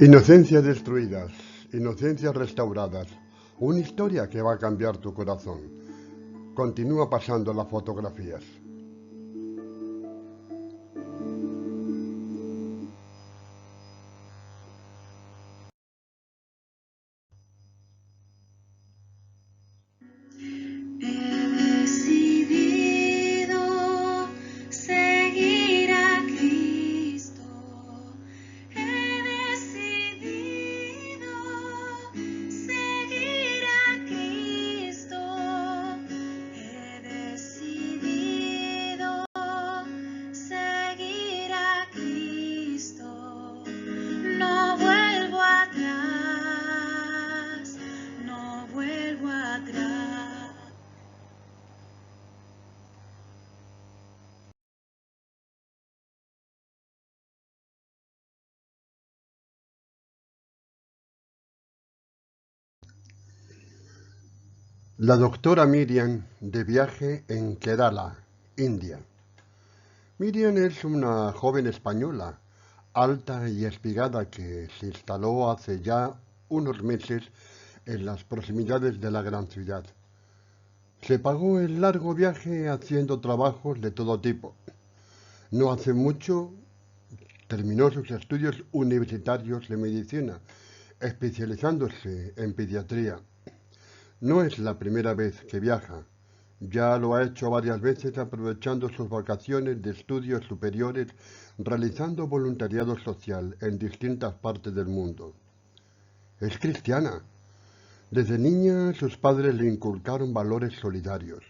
Inocencias destruidas, inocencias restauradas, una historia que va a cambiar tu corazón. Continúa pasando las fotografías. He decidido seguir a Cristo. He decidido seguir a Cristo. He decidido seguir a Cristo. No vuelvo atrás, no vuelvo atrás. La doctora Miriam de viaje en Kerala, India. Miriam es una joven española, alta y espigada que se instaló hace ya unos meses en las proximidades de la gran ciudad. Se pagó el largo viaje haciendo trabajos de todo tipo. No hace mucho terminó sus estudios universitarios de medicina, especializándose en pediatría. No es la primera vez que viaja. Ya lo ha hecho varias veces aprovechando sus vacaciones de estudios superiores, realizando voluntariado social en distintas partes del mundo. Es cristiana. Desde niña sus padres le inculcaron valores solidarios.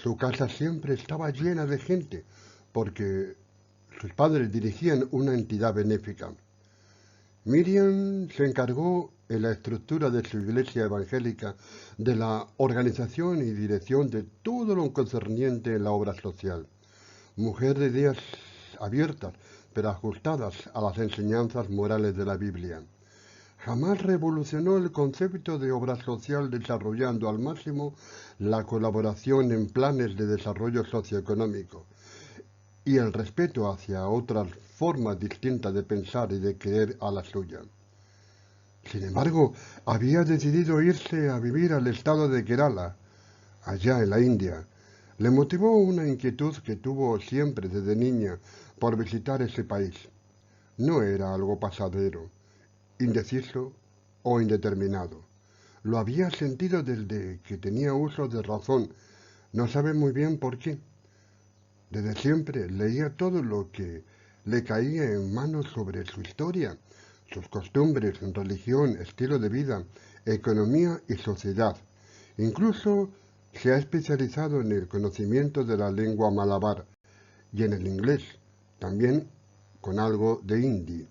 Su casa siempre estaba llena de gente porque sus padres dirigían una entidad benéfica. Miriam se encargó en la estructura de su iglesia evangélica de la organización y dirección de todo lo concerniente en la obra social. Mujer de ideas abiertas, pero ajustadas a las enseñanzas morales de la Biblia. Jamás revolucionó el concepto de obra social desarrollando al máximo la colaboración en planes de desarrollo socioeconómico y el respeto hacia otras formas distintas de pensar y de creer a la suya. Sin embargo, había decidido irse a vivir al estado de Kerala, allá en la India. Le motivó una inquietud que tuvo siempre desde niña por visitar ese país. No era algo pasajero, indeciso o indeterminado. Lo había sentido desde que tenía uso de razón. No sabe muy bien por qué. Desde siempre leía todo lo que le caía en manos sobre su historia, sus costumbres, religión, estilo de vida, economía y sociedad. Incluso se ha especializado en el conocimiento de la lengua malabar y en el inglés, también con algo de hindi.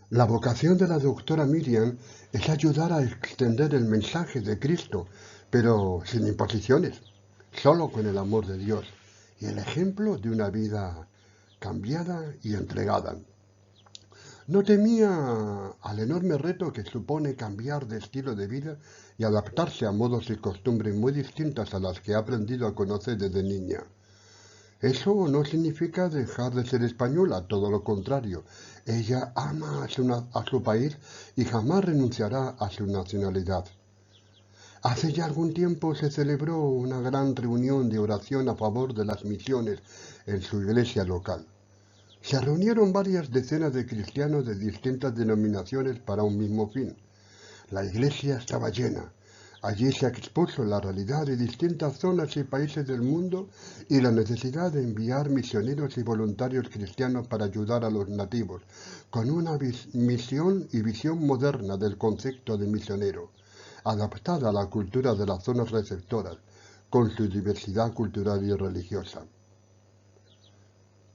La vocación de la doctora Miriam es ayudar a extender el mensaje de Cristo, pero sin imposiciones, solo con el amor de Dios y el ejemplo de una vida cambiada y entregada. No temía al enorme reto que supone cambiar de estilo de vida y adaptarse a modos y costumbres muy distintas a las que ha aprendido a conocer desde niña. Eso no significa dejar de ser española, todo lo contrario. Ella ama a su país y jamás renunciará a su nacionalidad. Hace ya algún tiempo se celebró una gran reunión de oración a favor de las misiones en su iglesia local. Se reunieron varias decenas de cristianos de distintas denominaciones para un mismo fin. La iglesia estaba llena. Allí se expuso la realidad de distintas zonas y países del mundo y la necesidad de enviar misioneros y voluntarios cristianos para ayudar a los nativos, con una misión y visión moderna del concepto de misionero, adaptada a la cultura de las zonas receptoras, con su diversidad cultural y religiosa.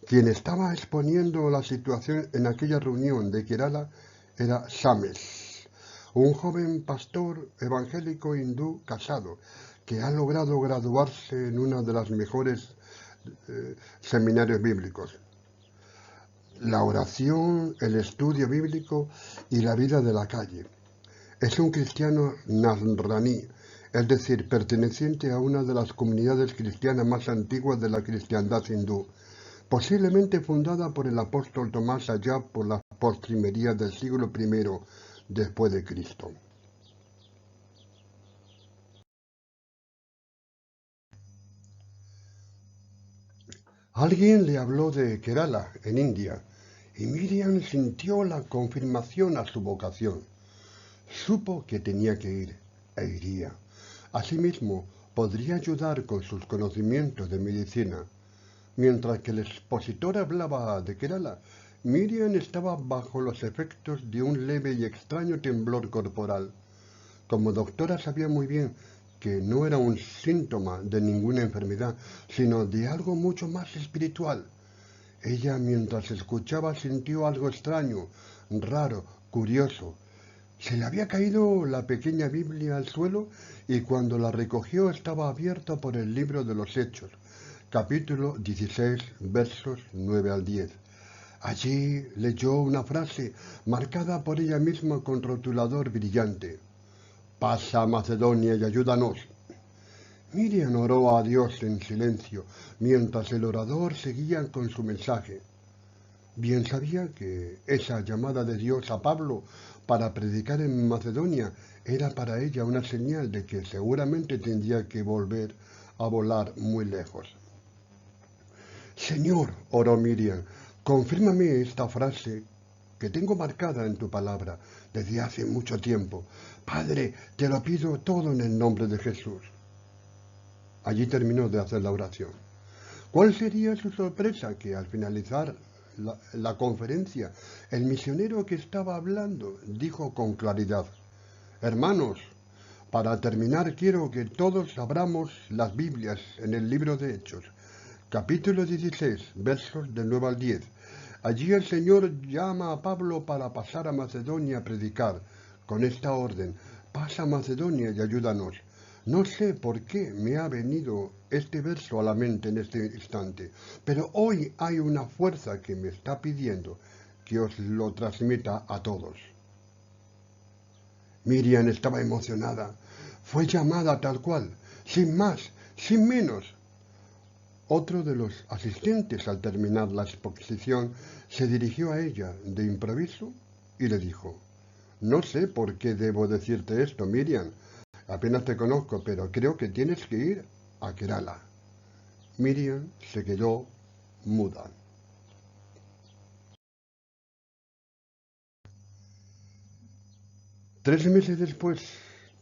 Quien estaba exponiendo la situación en aquella reunión de Kerala era Sames, un joven pastor evangélico hindú casado que ha logrado graduarse en uno de los mejores seminarios bíblicos. La oración, el estudio bíblico y la vida de la calle. Es un cristiano nasraní, es decir, perteneciente a una de las comunidades cristianas más antiguas de la cristiandad hindú, posiblemente fundada por el apóstol Tomás allá por las postrimerías del siglo I después de Cristo. Alguien le habló de Kerala, en India, y Miriam sintió la confirmación a su vocación. Supo que tenía que ir, e iría. Asimismo, podría ayudar con sus conocimientos de medicina. Mientras que el expositor hablaba de Kerala, Miriam estaba bajo los efectos de un leve y extraño temblor corporal. Como doctora sabía muy bien que no era un síntoma de ninguna enfermedad, sino de algo mucho más espiritual. Ella, mientras escuchaba, sintió algo extraño, raro, curioso. Se le había caído la pequeña Biblia al suelo y cuando la recogió estaba abierta por el libro de los Hechos, capítulo 16, versos 9 al 10. Allí leyó una frase marcada por ella misma con rotulador brillante. Pasa a Macedonia y ayúdanos. Miriam oró a Dios en silencio, mientras el orador seguía con su mensaje. Bien sabía que esa llamada de Dios a Pablo para predicar en Macedonia era para ella una señal de que seguramente tendría que volver a volar muy lejos. Señor, oró Miriam, confírmame esta frase que tengo marcada en tu palabra desde hace mucho tiempo. Padre, te lo pido todo en el nombre de Jesús. Allí terminó de hacer la oración. ¿Cuál sería su sorpresa? Que al finalizar la conferencia, el misionero que estaba hablando dijo con claridad: Hermanos, para terminar quiero que todos abramos las Biblias en el libro de Hechos, capítulo 16, versos del 9 al 10. Allí el Señor llama a Pablo para pasar a Macedonia a predicar, con esta orden: pasa a Macedonia y ayúdanos. No sé por qué me ha venido este verso a la mente en este instante, pero hoy hay una fuerza que me está pidiendo que os lo transmita a todos. Miriam estaba emocionada. Fue llamada tal cual, sin más, sin menos. Otro de los asistentes, al terminar la exposición, se dirigió a ella de improviso y le dijo: No sé por qué debo decirte esto, Miriam. Apenas te conozco, pero creo que tienes que ir a Kerala. Miriam se quedó muda. Tres meses después,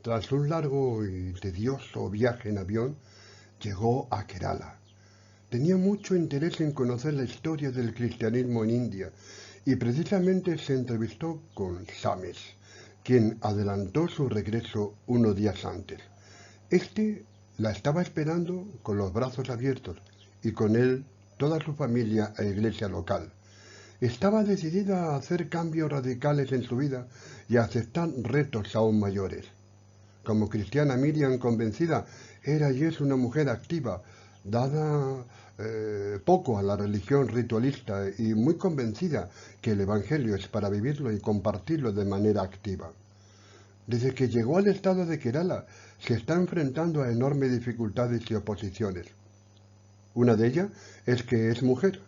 tras un largo y tedioso viaje en avión, llegó a Kerala. Tenía mucho interés en conocer la historia del cristianismo en India y precisamente se entrevistó con Sames, quien adelantó su regreso unos días antes. Este la estaba esperando con los brazos abiertos y con él toda su familia e iglesia local. Estaba decidida a hacer cambios radicales en su vida y a aceptar retos aún mayores. Como cristiana, Miriam, convencida, era y es una mujer activa, dada poco a la religión ritualista y muy convencida que el Evangelio es para vivirlo y compartirlo de manera activa. Desde que llegó al estado de Kerala, se está enfrentando a enormes dificultades y oposiciones. Una de ellas es que es mujer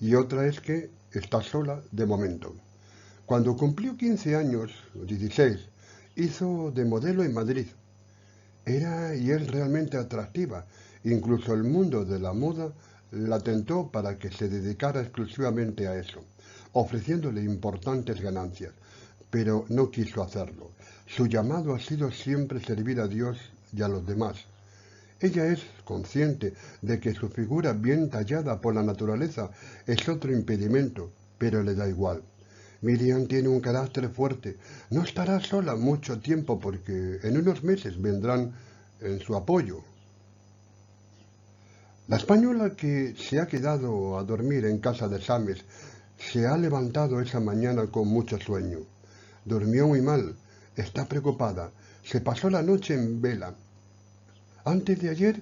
y otra es que está sola de momento. Cuando cumplió 15 años, 16, hizo de modelo en Madrid. Era y es realmente atractiva. Incluso el mundo de la moda la tentó para que se dedicara exclusivamente a eso, ofreciéndole importantes ganancias, pero no quiso hacerlo. Su llamado ha sido siempre servir a Dios y a los demás. Ella es consciente de que su figura bien tallada por la naturaleza es otro impedimento, pero le da igual. Miriam tiene un carácter fuerte. No estará sola mucho tiempo porque en unos meses vendrán en su apoyo. La española que se ha quedado a dormir en casa de Sames se ha levantado esa mañana con mucho sueño. Durmió muy mal, está preocupada, se pasó la noche en vela. Antes de ayer,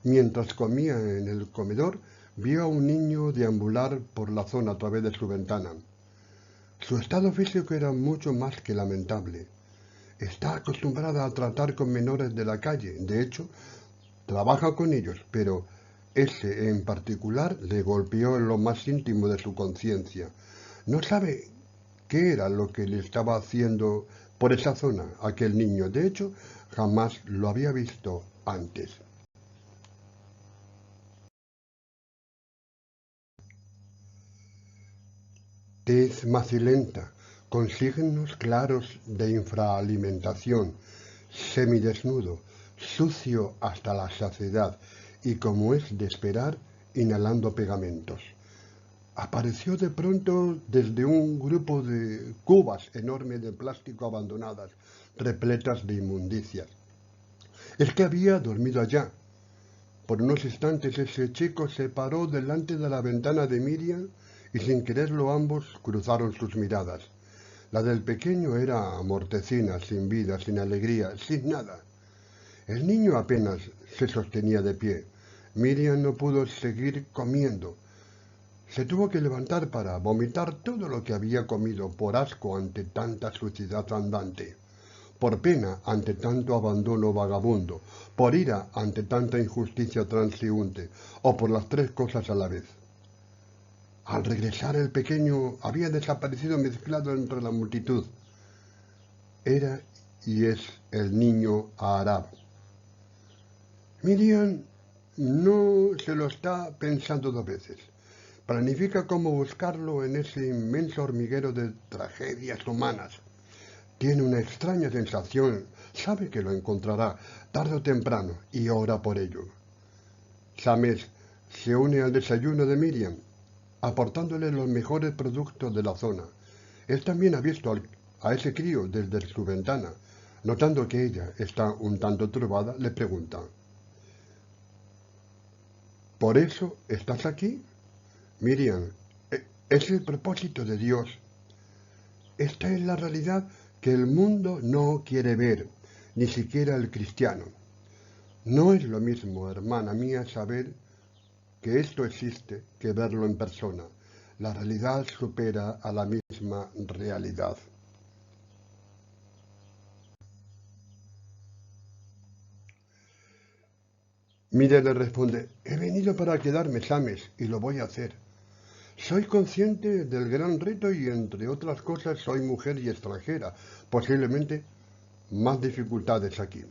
mientras comía en el comedor, vio a un niño deambular por la zona a través de su ventana. Su estado físico era mucho más que lamentable. Está acostumbrada a tratar con menores de la calle, de hecho, trabaja con ellos, pero ese en particular le golpeó en lo más íntimo de su conciencia. No sabe qué era lo que le estaba haciendo por esa zona aquel niño. De hecho, jamás lo había visto antes. Tez macilenta, con signos claros de infraalimentación, semidesnudo, sucio hasta la saciedad y, como es de esperar, inhalando pegamentos. Apareció de pronto desde un grupo de cubas enormes de plástico abandonadas, repletas de inmundicias. Es que había dormido allá. Por unos instantes ese chico se paró delante de la ventana de Miriam y sin quererlo ambos cruzaron sus miradas. La del pequeño era mortecina, sin vida, sin alegría, sin nada. El niño apenas se sostenía de pie. Miriam no pudo seguir comiendo. Se tuvo que levantar para vomitar todo lo que había comido por asco ante tanta suciedad andante, por pena ante tanto abandono vagabundo, por ira ante tanta injusticia transeúnte, o por las tres cosas a la vez. Al regresar el pequeño había desaparecido mezclado entre la multitud. Era y es el niño Aarab. Miriam no se lo está pensando dos veces. Planifica cómo buscarlo en ese inmenso hormiguero de tragedias humanas. Tiene una extraña sensación, sabe que lo encontrará tarde o temprano y ora por ello. Sames se une al desayuno de Miriam, aportándole los mejores productos de la zona. Él también ha visto a ese crío desde su ventana. Notando que ella está un tanto turbada, le pregunta: ¿por eso estás aquí? Miriam, es el propósito de Dios. Esta es la realidad que el mundo no quiere ver, ni siquiera el cristiano. No es lo mismo, hermana mía, saber que esto existe que verlo en persona. La realidad supera a la misma realidad. Miriam le responde: he venido para quedarme, Sames, y lo voy a hacer. Soy consciente del gran reto y, entre otras cosas, soy mujer y extranjera. Posiblemente más dificultades aquí.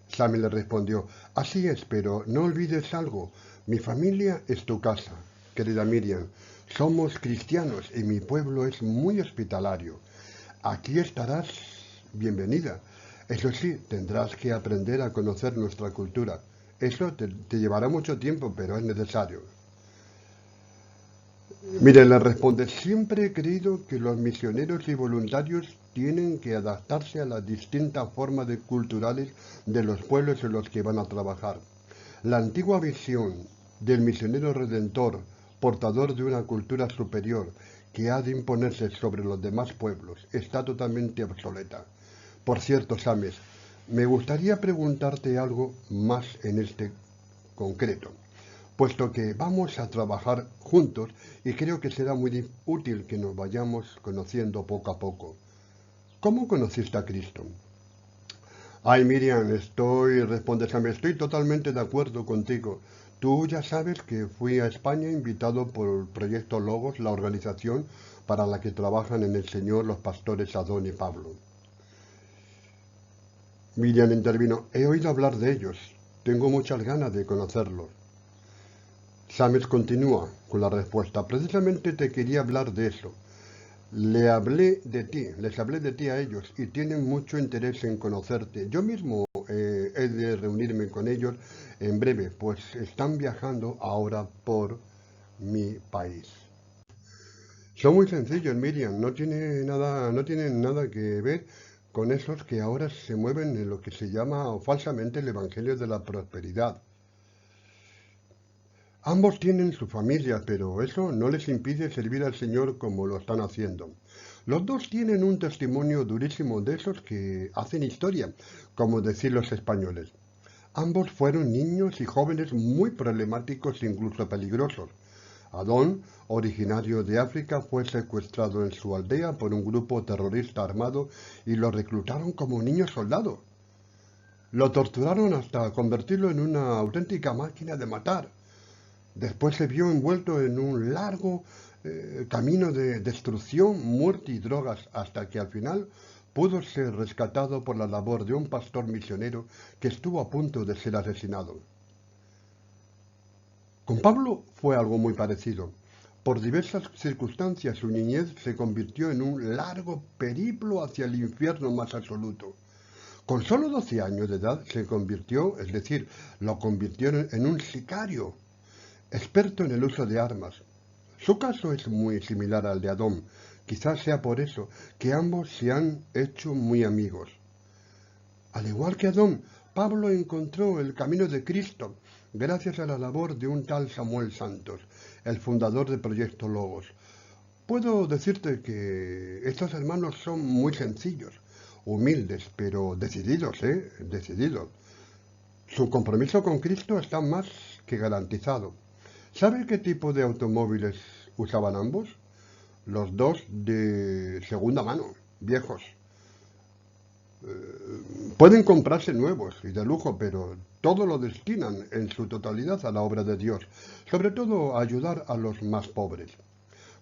Sammy le respondió: así es, pero no olvides algo. Mi familia es tu casa, querida Miriam. Somos cristianos y mi pueblo es muy hospitalario. Aquí estarás bienvenida. Eso sí, tendrás que aprender a conocer nuestra cultura. Eso te llevará mucho tiempo, pero es necesario. Mire, le responde: siempre he creído que los misioneros y voluntarios tienen que adaptarse a las distintas formas culturales de los pueblos en los que van a trabajar. La antigua visión del misionero redentor, portador de una cultura superior que ha de imponerse sobre los demás pueblos, está totalmente obsoleta. Por cierto, Sames, me gustaría preguntarte algo más en este concreto, puesto que vamos a trabajar juntos y creo que será muy útil que nos vayamos conociendo poco a poco. ¿Cómo conociste a Cristo? Ay, Miriam, responde Sam, estoy totalmente de acuerdo contigo. Tú ya sabes que fui a España invitado por el Proyecto Logos, la organización para la que trabajan en el Señor los pastores Adón y Pablo. Miriam intervino: he oído hablar de ellos, tengo muchas ganas de conocerlos. Sames continúa con la respuesta: precisamente te quería hablar de eso. Les hablé de ti a ellos y tienen mucho interés en conocerte. Yo mismo he de reunirme con ellos en breve, pues están viajando ahora por mi país. Son muy sencillos, Miriam, no tienen nada que ver con esos que ahora se mueven en lo que se llama falsamente el Evangelio de la Prosperidad. Ambos tienen su familia, pero eso no les impide servir al Señor como lo están haciendo. Los dos tienen un testimonio durísimo de esos que hacen historia, como decir los españoles. Ambos fueron niños y jóvenes muy problemáticos e incluso peligrosos. Adón, originario de África, fue secuestrado en su aldea por un grupo terrorista armado y lo reclutaron como niño soldado. Lo torturaron hasta convertirlo en una auténtica máquina de matar. Después se vio envuelto en un largo camino de destrucción, muerte y drogas, hasta que al final pudo ser rescatado por la labor de un pastor misionero que estuvo a punto de ser asesinado. Con Pablo fue algo muy parecido. Por diversas circunstancias su niñez se convirtió en un largo periplo hacia el infierno más absoluto. Con solo 12 años de edad se convirtió, es decir, lo convirtieron en un sicario, experto en el uso de armas. Su caso es muy similar al de Adón. Quizás sea por eso que ambos se han hecho muy amigos. Al igual que Adón, Pablo encontró el camino de Cristo gracias a la labor de un tal Samuel Santos, el fundador del Proyecto Logos. Puedo decirte que estos hermanos son muy sencillos, humildes, pero decididos, Decididos. Su compromiso con Cristo está más que garantizado. ¿Sabe qué tipo de automóviles usaban ambos? Los dos de segunda mano, viejos. Pueden comprarse nuevos y de lujo, pero todo lo destinan en su totalidad a la obra de Dios, sobre todo a ayudar a los más pobres.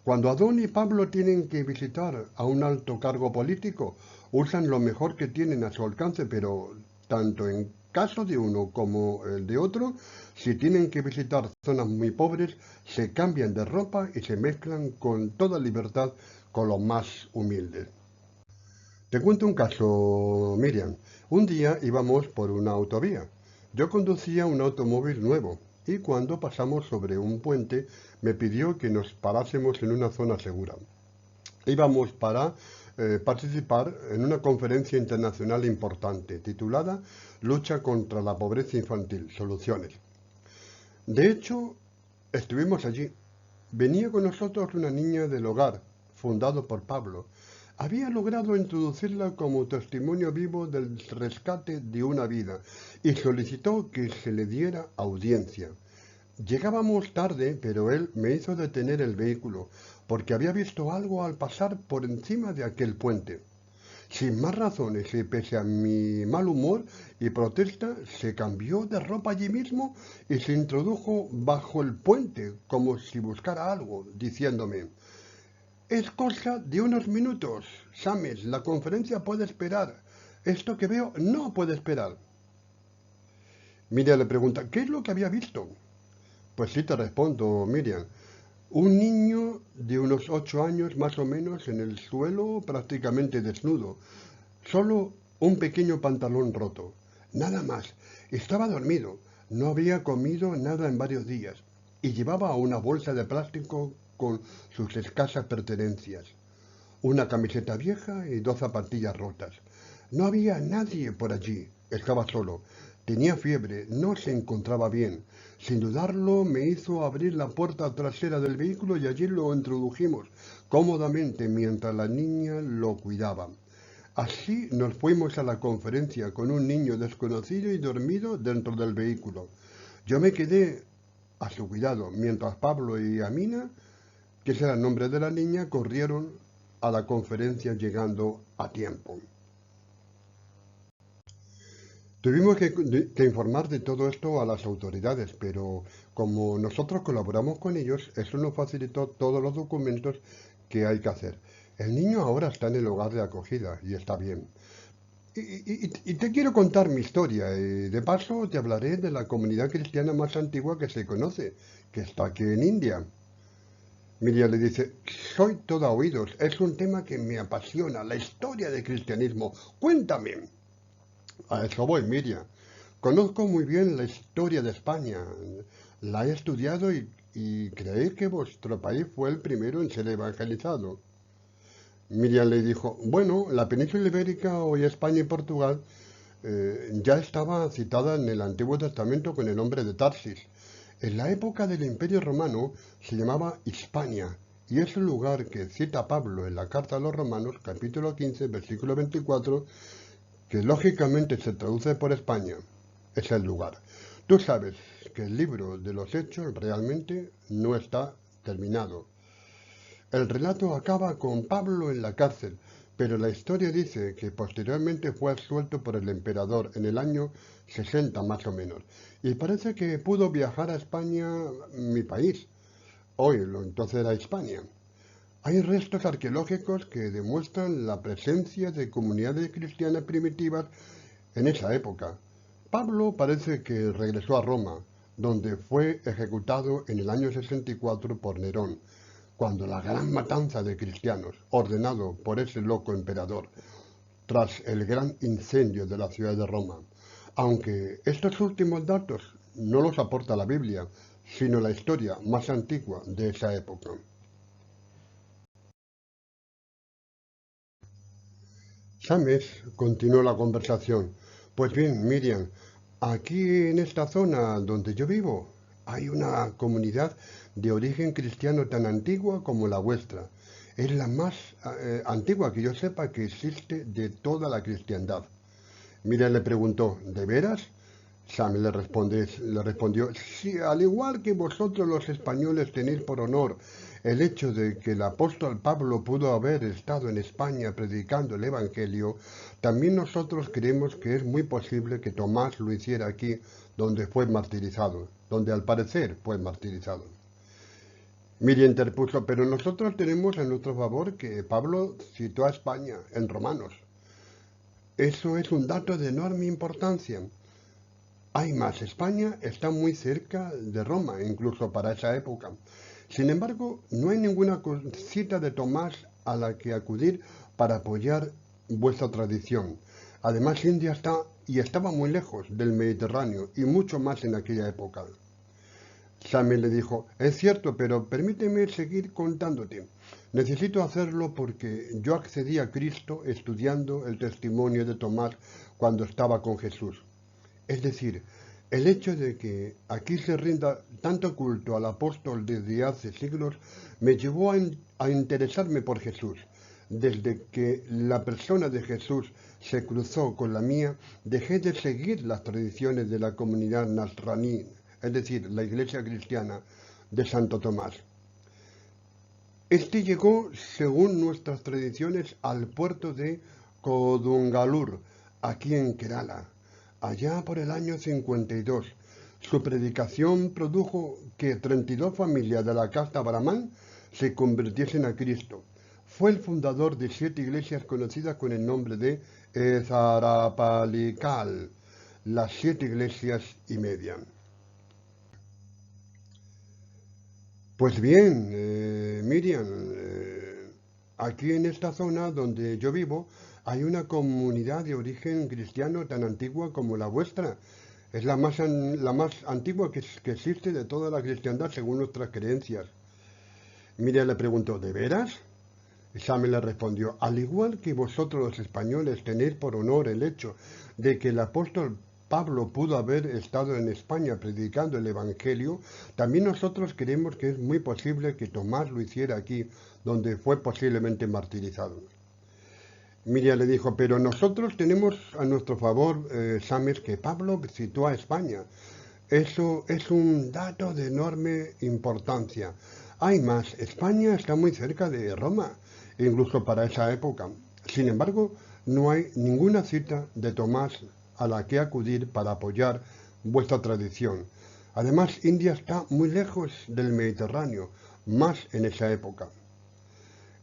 Cuando Adón y Pablo tienen que visitar a un alto cargo político, usan lo mejor que tienen a su alcance, pero tanto en caso de uno como el de otro, si tienen que visitar zonas muy pobres, se cambian de ropa y se mezclan con toda libertad con los más humildes. Te cuento un caso, Miriam. Un día íbamos por una autovía. Yo conducía un automóvil nuevo y cuando pasamos sobre un puente me pidió que nos parásemos en una zona segura. Íbamos para participar en una conferencia internacional importante titulada Lucha contra la pobreza infantil, soluciones. De hecho, estuvimos allí. Venía con nosotros una niña del hogar, fundado por Pablo. Había logrado introducirla como testimonio vivo del rescate de una vida y solicitó que se le diera audiencia. Llegábamos tarde, pero él me hizo detener el vehículo porque había visto algo al pasar por encima de aquel puente. Sin más razones y pese a mi mal humor y protesta, se cambió de ropa allí mismo y se introdujo bajo el puente como si buscara algo, diciéndome: es cosa de unos minutos, Sames, la conferencia puede esperar. Esto que veo no puede esperar. Miriam le pregunta: ¿qué es lo que había visto? Pues sí, te respondo, Miriam. Un niño de unos 8 años más o menos en el suelo, prácticamente desnudo. Solo un pequeño pantalón roto. Nada más. Estaba dormido. No había comido nada en varios días. Y llevaba una bolsa de plástico con sus escasas pertenencias. Una camiseta vieja y 2 zapatillas rotas. No había nadie por allí. Estaba solo. Tenía fiebre. No se encontraba bien. Sin dudarlo, me hizo abrir la puerta trasera del vehículo y allí lo introdujimos cómodamente mientras la niña lo cuidaba. Así nos fuimos a la conferencia con un niño desconocido y dormido dentro del vehículo. Yo me quedé a su cuidado, mientras Pablo y Amina, que será el nombre de la niña, corrieron a la conferencia llegando a tiempo. Tuvimos que informar de todo esto a las autoridades, pero como nosotros colaboramos con ellos, eso nos facilitó todos los documentos que hay que hacer. El niño ahora está en el hogar de acogida y está bien. Y te quiero contar mi historia. Y de paso te hablaré de la comunidad cristiana más antigua que se conoce, que está aquí en India. Miriam le dice: soy toda oídos, es un tema que me apasiona, la historia del cristianismo. Cuéntame. A eso voy, Miriam. Conozco muy bien la historia de España. La he estudiado y creéis que vuestro país fue el primero en ser evangelizado. Miriam le dijo: bueno, la península ibérica, hoy España y Portugal, ya estaba citada en el Antiguo Testamento con el nombre de Tarsis. En la época del Imperio Romano se llamaba Hispania, y es el lugar que cita Pablo en la carta a los Romanos, capítulo 15, versículo 24, que lógicamente se traduce por España. Es el lugar. Tú sabes que el libro de los Hechos realmente no está terminado. El relato acaba con Pablo en la cárcel, pero la historia dice que posteriormente fue absuelto por el emperador en el año 60 más o menos, y parece que pudo viajar a España, mi país, hoy lo entonces era España. Hay restos arqueológicos que demuestran la presencia de comunidades cristianas primitivas en esa época. Pablo parece que regresó a Roma, donde fue ejecutado en el año 64 por Nerón, cuando la gran matanza de cristianos, ordenado por ese loco emperador, tras el gran incendio de la ciudad de Roma. Aunque estos últimos datos no los aporta la Biblia, sino la historia más antigua de esa época. James continuó la conversación. Pues bien, Miriam, aquí en esta zona donde yo vivo hay una comunidad de origen cristiano tan antigua como la vuestra. Es la más antigua que yo sepa que existe de toda la cristiandad. Miriam le preguntó, ¿de veras? Sam le respondió, sí, al igual que vosotros los españoles tenéis por honor el hecho de que el apóstol Pablo pudo haber estado en España predicando el Evangelio, también nosotros creemos que es muy posible que Tomás lo hiciera aquí, donde fue martirizado, donde al parecer fue martirizado. Miriam interpuso, pero nosotros tenemos en nuestro favor que Pablo citó a España en Romanos. Eso es un dato de enorme importancia. Hay más, España está muy cerca de Roma, incluso para esa época. Sin embargo, no hay ninguna cita de Tomás a la que acudir para apoyar vuestra tradición. Además, India está y estaba muy lejos del Mediterráneo y mucho más en aquella época. Samuel le dijo, es cierto, pero permíteme seguir contándote. Necesito hacerlo porque yo accedí a Cristo estudiando el testimonio de Tomás cuando estaba con Jesús. Es decir, el hecho de que aquí se rinda tanto culto al apóstol desde hace siglos me llevó a interesarme por Jesús. Desde que la persona de Jesús se cruzó con la mía, dejé de seguir las tradiciones de la comunidad nasraní, es decir, la iglesia cristiana de Santo Tomás. Este llegó, según nuestras tradiciones, al puerto de Kodungalur, aquí en Kerala, allá por el año 52. Su predicación produjo que 32 familias de la casta Brahman se convirtiesen a Cristo. Fue el fundador de 7 iglesias conocidas con el nombre de Ezarapalikal, las 7 iglesias y media. Pues bien, Miriam, aquí en esta zona donde yo vivo hay una comunidad de origen cristiano tan antigua como la vuestra. Es la más antigua que existe de toda la cristiandad según nuestras creencias. Miriam le preguntó, ¿de veras? Samuel le respondió, al igual que vosotros los españoles tenéis por honor el hecho de que el apóstol Pablo pudo haber estado en España predicando el Evangelio, también nosotros creemos que es muy posible que Tomás lo hiciera aquí, donde fue posiblemente martirizado. Miriam le dijo, pero nosotros tenemos a nuestro favor, Samuel, que Pablo citó a España. Eso es un dato de enorme importancia. Hay más, España está muy cerca de Roma, incluso para esa época. Sin embargo, no hay ninguna cita de Tomás a la que acudir para apoyar vuestra tradición. Además, India está muy lejos del Mediterráneo, más en esa época.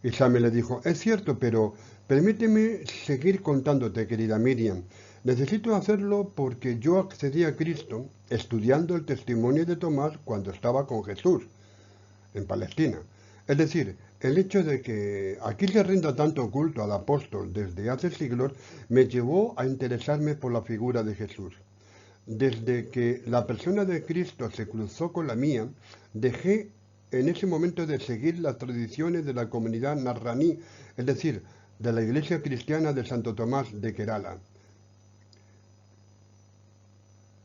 Y Samuel le dijo, es cierto, pero permíteme seguir contándote, querida Miriam. Necesito hacerlo porque yo accedí a Cristo estudiando el testimonio de Tomás cuando estaba con Jesús en Palestina. Es decir, el hecho de que aquí se rinda tanto culto al apóstol desde hace siglos me llevó a interesarme por la figura de Jesús. Desde que la persona de Cristo se cruzó con la mía, dejé en ese momento de seguir las tradiciones de la comunidad nasraní, es decir, de la iglesia cristiana de Santo Tomás de Kerala.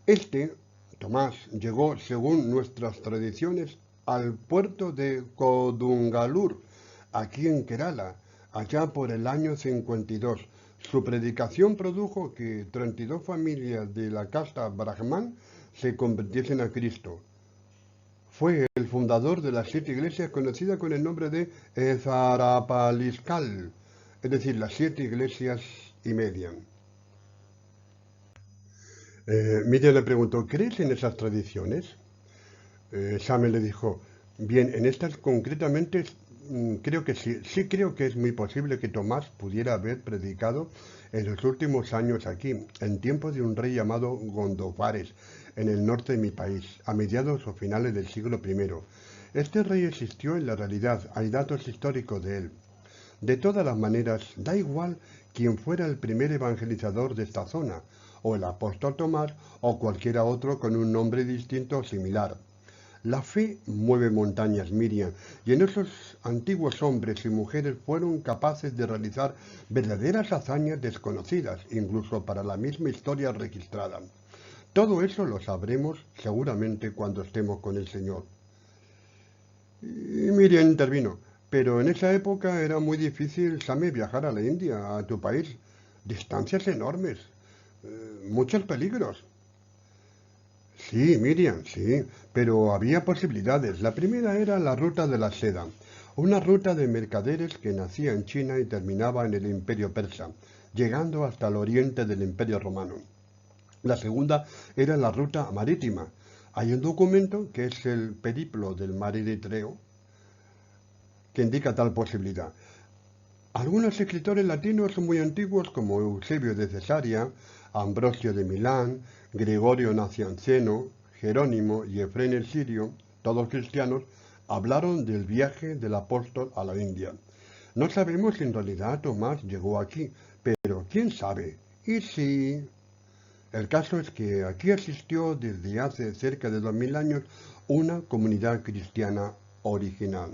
Este, Tomás, llegó, según nuestras tradiciones, al puerto de Kodungalur, aquí en Kerala, allá por el año 52. Su predicación produjo que 32 familias de la casta Brahman se convirtiesen a Cristo. Fue el fundador de las 7 iglesias conocidas con el nombre de Ezarapaliskal, es decir, las 7 iglesias y media. Miriam le preguntó, ¿crees en esas tradiciones? Samuel le dijo, bien, en estas concretamente creo que sí, sí creo que es muy posible que Tomás pudiera haber predicado en los últimos años aquí, en tiempos de un rey llamado Gondovares, en el norte de mi país, a mediados o finales del siglo I. Este rey existió en la realidad, hay datos históricos de él. De todas las maneras, da igual quién fuera el primer evangelizador de esta zona, o el apóstol Tomás, o cualquiera otro con un nombre distinto o similar. La fe mueve montañas, Miriam, y en esos antiguos hombres y mujeres fueron capaces de realizar verdaderas hazañas desconocidas, incluso para la misma historia registrada. Todo eso lo sabremos seguramente cuando estemos con el Señor. Y Miriam intervino, pero en esa época era muy difícil, Same, viajar a la India, a tu país. Distancias enormes, muchos peligros. Sí, Miriam, sí, pero había posibilidades. La primera era la ruta de la seda, una ruta de mercaderes que nacía en China y terminaba en el Imperio Persa, llegando hasta el oriente del Imperio Romano. La segunda era la ruta marítima. Hay un documento que es el Periplo del Mar Eritreo que indica tal posibilidad. Algunos escritores latinos muy antiguos como Eusebio de Cesarea, Ambrosio de Milán, Gregorio Nacianceno, Jerónimo y Efrén el Sirio, todos cristianos, hablaron del viaje del apóstol a la India. No sabemos si en realidad Tomás llegó aquí, pero quién sabe. ¿Y si? El caso es que aquí existió desde hace cerca de 2000 años una comunidad cristiana original.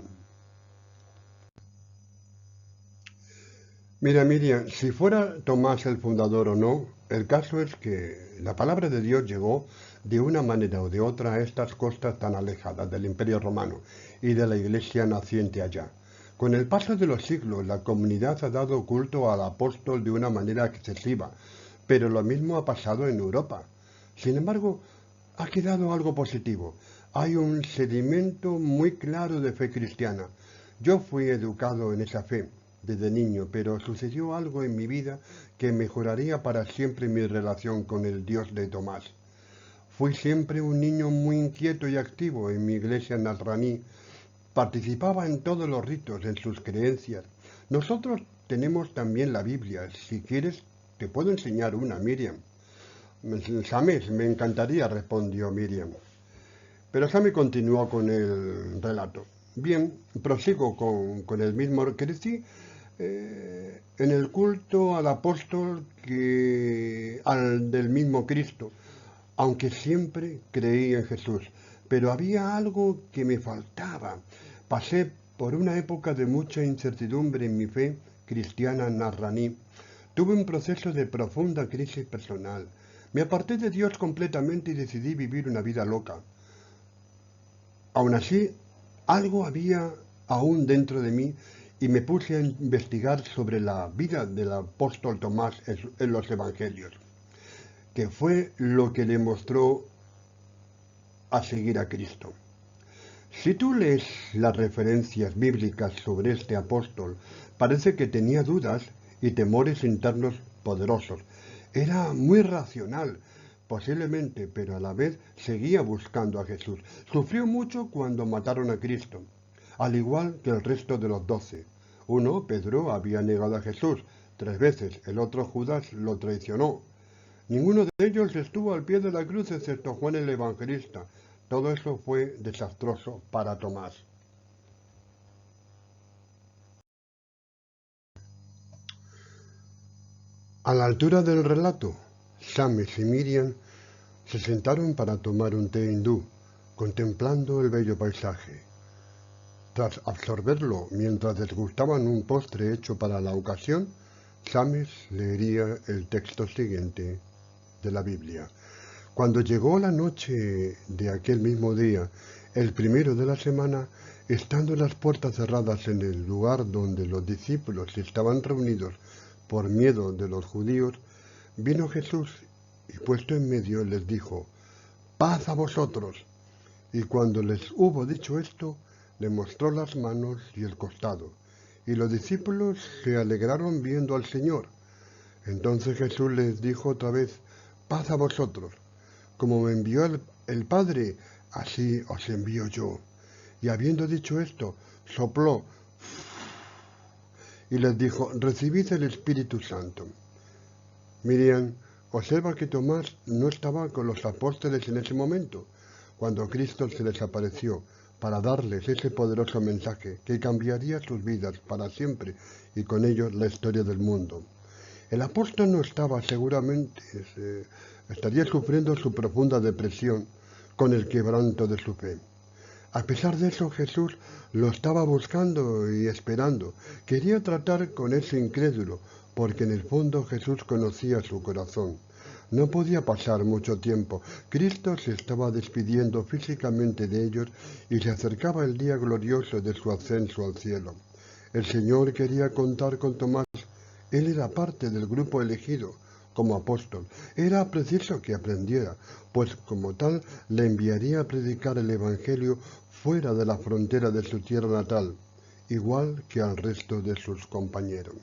Mira, Miriam, si fuera Tomás el fundador o no, el caso es que la palabra de Dios llegó de una manera o de otra a estas costas tan alejadas del Imperio Romano y de la iglesia naciente allá. Con el paso de los siglos, la comunidad ha dado culto al apóstol de una manera excesiva, pero lo mismo ha pasado en Europa. Sin embargo, ha quedado algo positivo. Hay un sedimento muy claro de fe cristiana. Yo fui educado en esa fe desde niño, pero sucedió algo en mi vida que mejoraría para siempre mi relación con el Dios de Tomás. Fui siempre un niño muy inquieto y activo en mi iglesia nazraní. Participaba en todos los ritos, en sus creencias. Nosotros tenemos también la Biblia. Si quieres, te puedo enseñar una, Miriam. Sames, me encantaría, respondió Miriam. Pero Same continuó con el relato. Bien, prosigo con el mismo. Crecí en el culto al apóstol que al del mismo Cristo, aunque siempre creí en Jesús. Pero había algo que me faltaba. Pasé por una época de mucha incertidumbre en mi fe cristiana nazraní. Tuve un proceso de profunda crisis personal. Me aparté de Dios completamente y decidí vivir una vida loca. Aún así, algo había aún dentro de mí y me puse a investigar sobre la vida del apóstol Tomás en los Evangelios, que fue lo que le mostró a seguir a Cristo. Si tú lees las referencias bíblicas sobre este apóstol, parece que tenía dudas y temores internos poderosos. Era muy racional, posiblemente, pero a la vez seguía buscando a Jesús. Sufrió mucho cuando mataron a Cristo, al igual que el resto de los 12. Uno, Pedro, había negado a Jesús 3 veces, el otro Judas lo traicionó. Ninguno de ellos estuvo al pie de la cruz excepto Juan el Evangelista. Todo eso fue desastroso para Tomás. A la altura del relato, Sames y Miriam se sentaron para tomar un té hindú, contemplando el bello paisaje. Tras absorberlo mientras desgustaban un postre hecho para la ocasión, Sames leería el texto siguiente de la Biblia. Cuando llegó la noche de aquel mismo día, el primero de la semana, estando las puertas cerradas en el lugar donde los discípulos estaban reunidos por miedo de los judíos, vino Jesús y puesto en medio les dijo, paz a vosotros. Y cuando les hubo dicho esto, le mostró las manos y el costado. y los discípulos se alegraron viendo al Señor. Entonces Jesús les dijo otra vez: paz a vosotros. Como me envió el Padre, así os envío yo. Y habiendo dicho esto, sopló y les dijo: recibid el Espíritu Santo. Miriam observa que Tomás no estaba con los apóstoles en ese momento, cuando Cristo se les apareció para darles ese poderoso mensaje que cambiaría sus vidas para siempre y con ellos la historia del mundo. El apóstol no estaba, seguramente estaría sufriendo su profunda depresión con el quebranto de su fe. A pesar de eso, Jesús lo estaba buscando y esperando. Quería tratar con ese incrédulo, porque en el fondo Jesús conocía su corazón. No podía pasar mucho tiempo. Cristo se estaba despidiendo físicamente de ellos y se acercaba el día glorioso de su ascenso al cielo. El Señor quería contar con Tomás. Él era parte del grupo elegido como apóstol. Era preciso que aprendiera, pues como tal le enviaría a predicar el Evangelio fuera de la frontera de su tierra natal, igual que al resto de sus compañeros.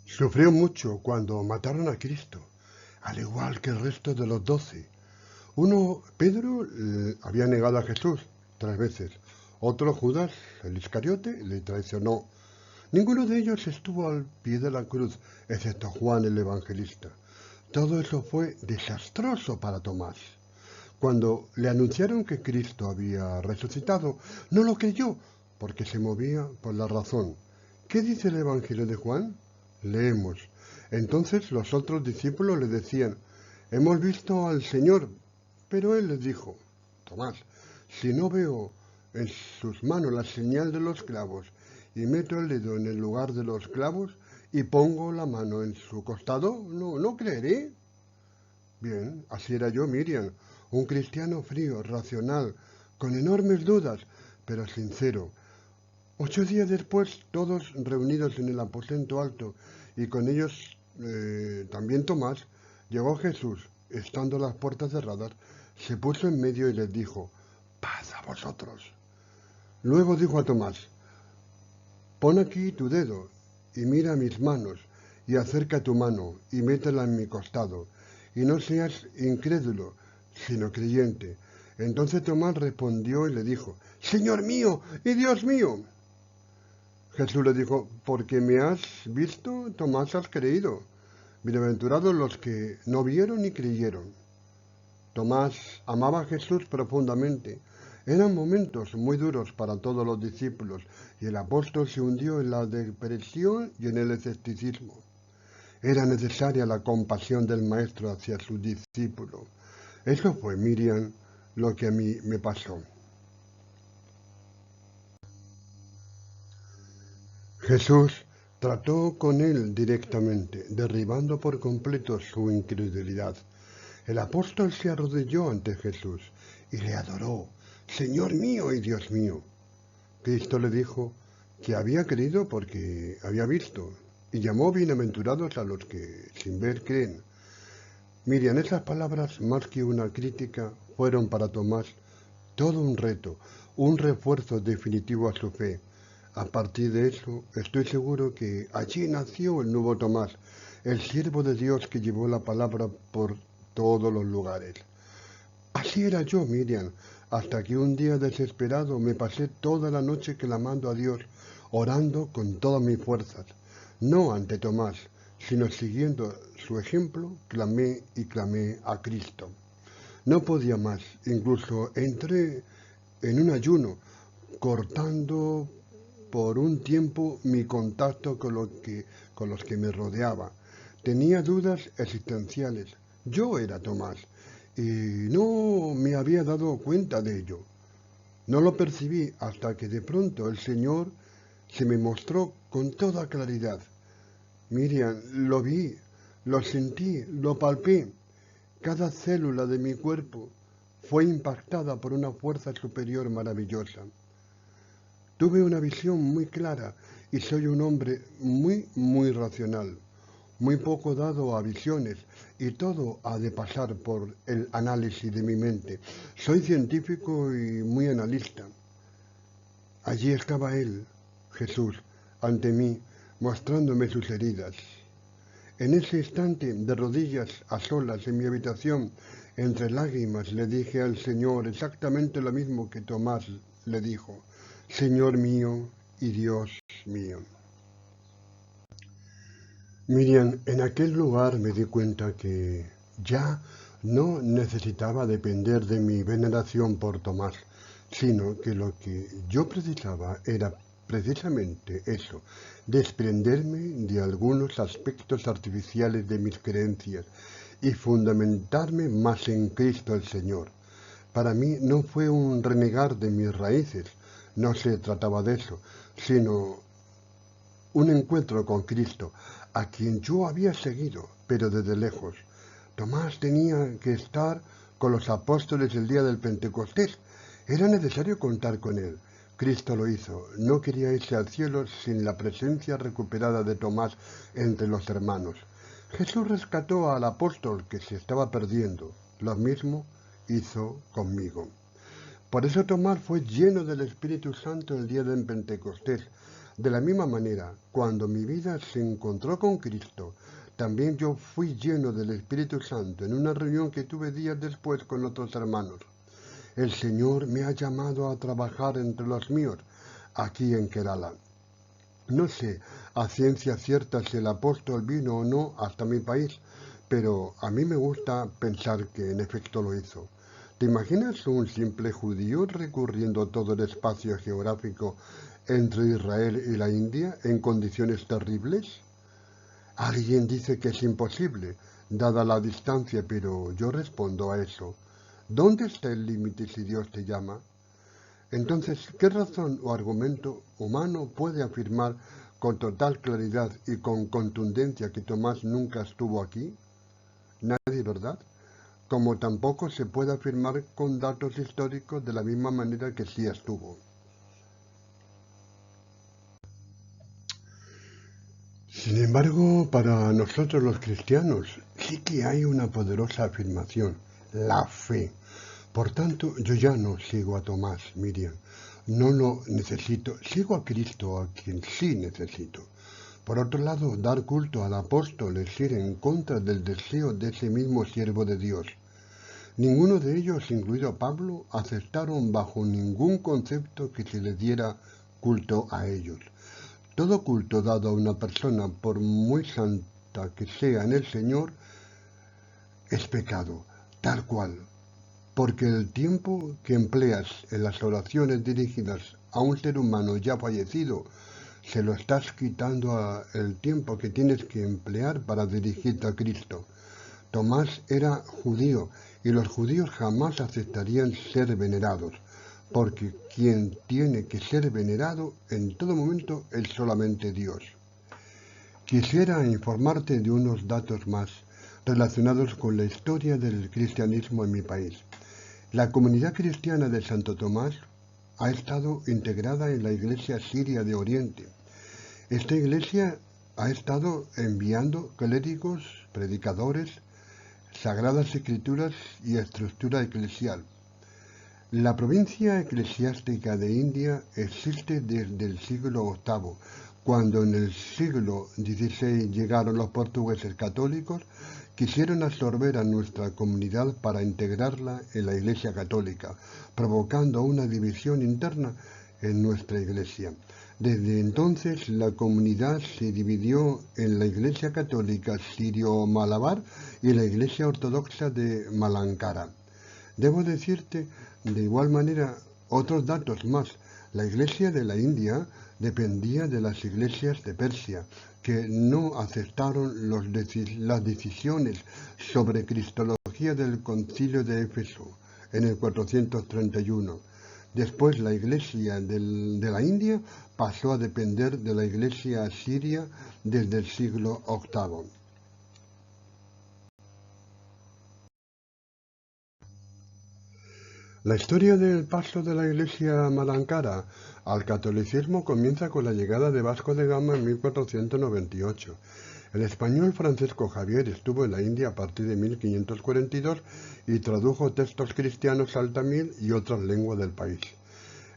Sufrió mucho cuando mataron a Cristo, al igual que el resto de los 12. Pedro, había negado a Jesús 3 veces. Otro, Judas, el Iscariote, le traicionó. Ninguno de ellos estuvo al pie de la cruz, excepto Juan el Evangelista. Todo eso fue desastroso para Tomás. Cuando le anunciaron que Cristo había resucitado, no lo creyó, porque se movía por la razón. ¿Qué dice el Evangelio de Juan? Leemos. Entonces los otros discípulos le decían: hemos visto al Señor. Pero él les dijo: Tomás, si no veo en sus manos la señal de los clavos, y meto el dedo en el lugar de los clavos, y pongo la mano en su costado, no creeré. Bien, así era yo, Miriam, un cristiano frío, racional, con enormes dudas, pero sincero. 8 días después, todos reunidos en el aposento alto, y con ellos también Tomás, llegó Jesús, estando las puertas cerradas, se puso en medio y les dijo: paz a vosotros. Luego dijo a Tomás: pon aquí tu dedo, y mira mis manos, y acerca tu mano, y métela en mi costado, y no seas incrédulo, sino creyente. Entonces Tomás respondió y le dijo: Señor mío y Dios mío. Jesús le dijo: porque me has visto, Tomás, has creído. Bienaventurados los que no vieron ni creyeron. Tomás amaba a Jesús profundamente. Eran momentos muy duros para todos los discípulos, y el apóstol se hundió en la depresión y en el escepticismo. Era necesaria la compasión del Maestro hacia su discípulo. Eso fue, Miriam, lo que a mí me pasó. Jesús trató con él directamente, derribando por completo su incredulidad. El apóstol se arrodilló ante Jesús y le adoró: Señor mío y Dios mío. Cristo le dijo que había creído porque había visto, y llamó bienaventurados a los que sin ver creen. Miriam, esas palabras, más que una crítica, fueron para Tomás todo un reto, un refuerzo definitivo a su fe. A partir de eso, estoy seguro que allí nació el nuevo Tomás, el siervo de Dios que llevó la palabra por todos los lugares. Así era yo, Miriam, hasta que un día desesperado me pasé toda la noche clamando a Dios, orando con todas mis fuerzas. No ante Tomás, sino siguiendo su ejemplo, clamé y clamé a Cristo. No podía más, incluso entré en un ayuno, cortando por un tiempo mi contacto con los que me rodeaba. Tenía dudas existenciales. Yo era Tomás y no me había dado cuenta de ello. No lo percibí hasta que de pronto el Señor se me mostró con toda claridad. Miriam, lo vi, lo sentí, lo palpé. Cada célula de mi cuerpo fue impactada por una fuerza superior maravillosa. Tuve una visión muy clara y soy un hombre muy racional, muy poco dado a visiones, y todo ha de pasar por el análisis de mi mente. Soy científico y muy analista. Allí estaba él, Jesús, ante mí, mostrándome sus heridas. En ese instante, de rodillas, a solas, en mi habitación, entre lágrimas, le dije al Señor exactamente lo mismo que Tomás le dijo: Señor mío y Dios mío. Miriam, en aquel lugar me di cuenta que ya no necesitaba depender de mi veneración por Tomás, sino que lo que yo precisaba era precisamente eso, desprenderme de algunos aspectos artificiales de mis creencias y fundamentarme más en Cristo el Señor. Para mí no fue un renegar de mis raíces, no se trataba de eso, sino un encuentro con Cristo, a quien yo había seguido, pero desde lejos. Tomás tenía que estar con los apóstoles el día del Pentecostés. Era necesario contar con él. Cristo lo hizo. No quería irse al cielo sin la presencia recuperada de Tomás entre los hermanos. Jesús rescató al apóstol que se estaba perdiendo. Lo mismo hizo conmigo. Por eso Tomás fue lleno del Espíritu Santo el día del Pentecostés. De la misma manera, cuando mi vida se encontró con Cristo, también yo fui lleno del Espíritu Santo en una reunión que tuve días después con otros hermanos. El Señor me ha llamado a trabajar entre los míos, aquí en Kerala. No sé a ciencia cierta si el apóstol vino o no hasta mi país, pero a mí me gusta pensar que en efecto lo hizo. ¿Te imaginas un simple judío recorriendo todo el espacio geográfico entre Israel y la India en condiciones terribles? Alguien dice que es imposible, dada la distancia, pero yo respondo a eso. ¿Dónde está el límite si Dios te llama? Entonces, ¿qué razón o argumento humano puede afirmar con total claridad y con contundencia que Tomás nunca estuvo aquí? Nadie, ¿verdad? Como tampoco se puede afirmar con datos históricos de la misma manera que sí estuvo. Sin embargo, para nosotros los cristianos sí que hay una poderosa afirmación, la fe. Por tanto, yo ya no sigo a Tomás, Miriam. No lo necesito, sigo a Cristo, a quien sí necesito. Por otro lado, dar culto al apóstol es ir en contra del deseo de ese mismo siervo de Dios. Ninguno de ellos, incluido Pablo, aceptaron bajo ningún concepto que se le diera culto a ellos. Todo culto dado a una persona, por muy santa que sea en el Señor, es pecado, tal cual, porque el tiempo que empleas en las oraciones dirigidas a un ser humano ya fallecido, se lo estás quitando el tiempo que tienes que emplear para dirigirte a Cristo. Tomás era judío y los judíos jamás aceptarían ser venerados, porque quien tiene que ser venerado en todo momento es solamente Dios. Quisiera informarte de unos datos más relacionados con la historia del cristianismo en mi país. La comunidad cristiana de Santo Tomás ha estado integrada en la Iglesia Siria de Oriente. Esta iglesia ha estado enviando clérigos, predicadores, sagradas escrituras y estructura eclesial. La provincia eclesiástica de India existe desde el siglo VIII, cuando en el siglo XVI llegaron los portugueses católicos. Quisieron absorber a nuestra comunidad para integrarla en la Iglesia Católica, provocando una división interna en nuestra Iglesia. Desde entonces la comunidad se dividió en la Iglesia Católica Sirio-Malabar y la Iglesia Ortodoxa de Malankara. Debo decirte de igual manera otros datos más. La Iglesia de la India dependía de las iglesias de Persia, que no aceptaron las decisiones sobre cristología del Concilio de Éfeso en el 431. Después la Iglesia de la India pasó a depender de la Iglesia siria desde el siglo VIII. La historia del paso de la Iglesia Malankara al catolicismo comienza con la llegada de Vasco de Gama en 1498. El español Francisco Javier estuvo en la India a partir de 1542 y tradujo textos cristianos al tamil y otras lenguas del país.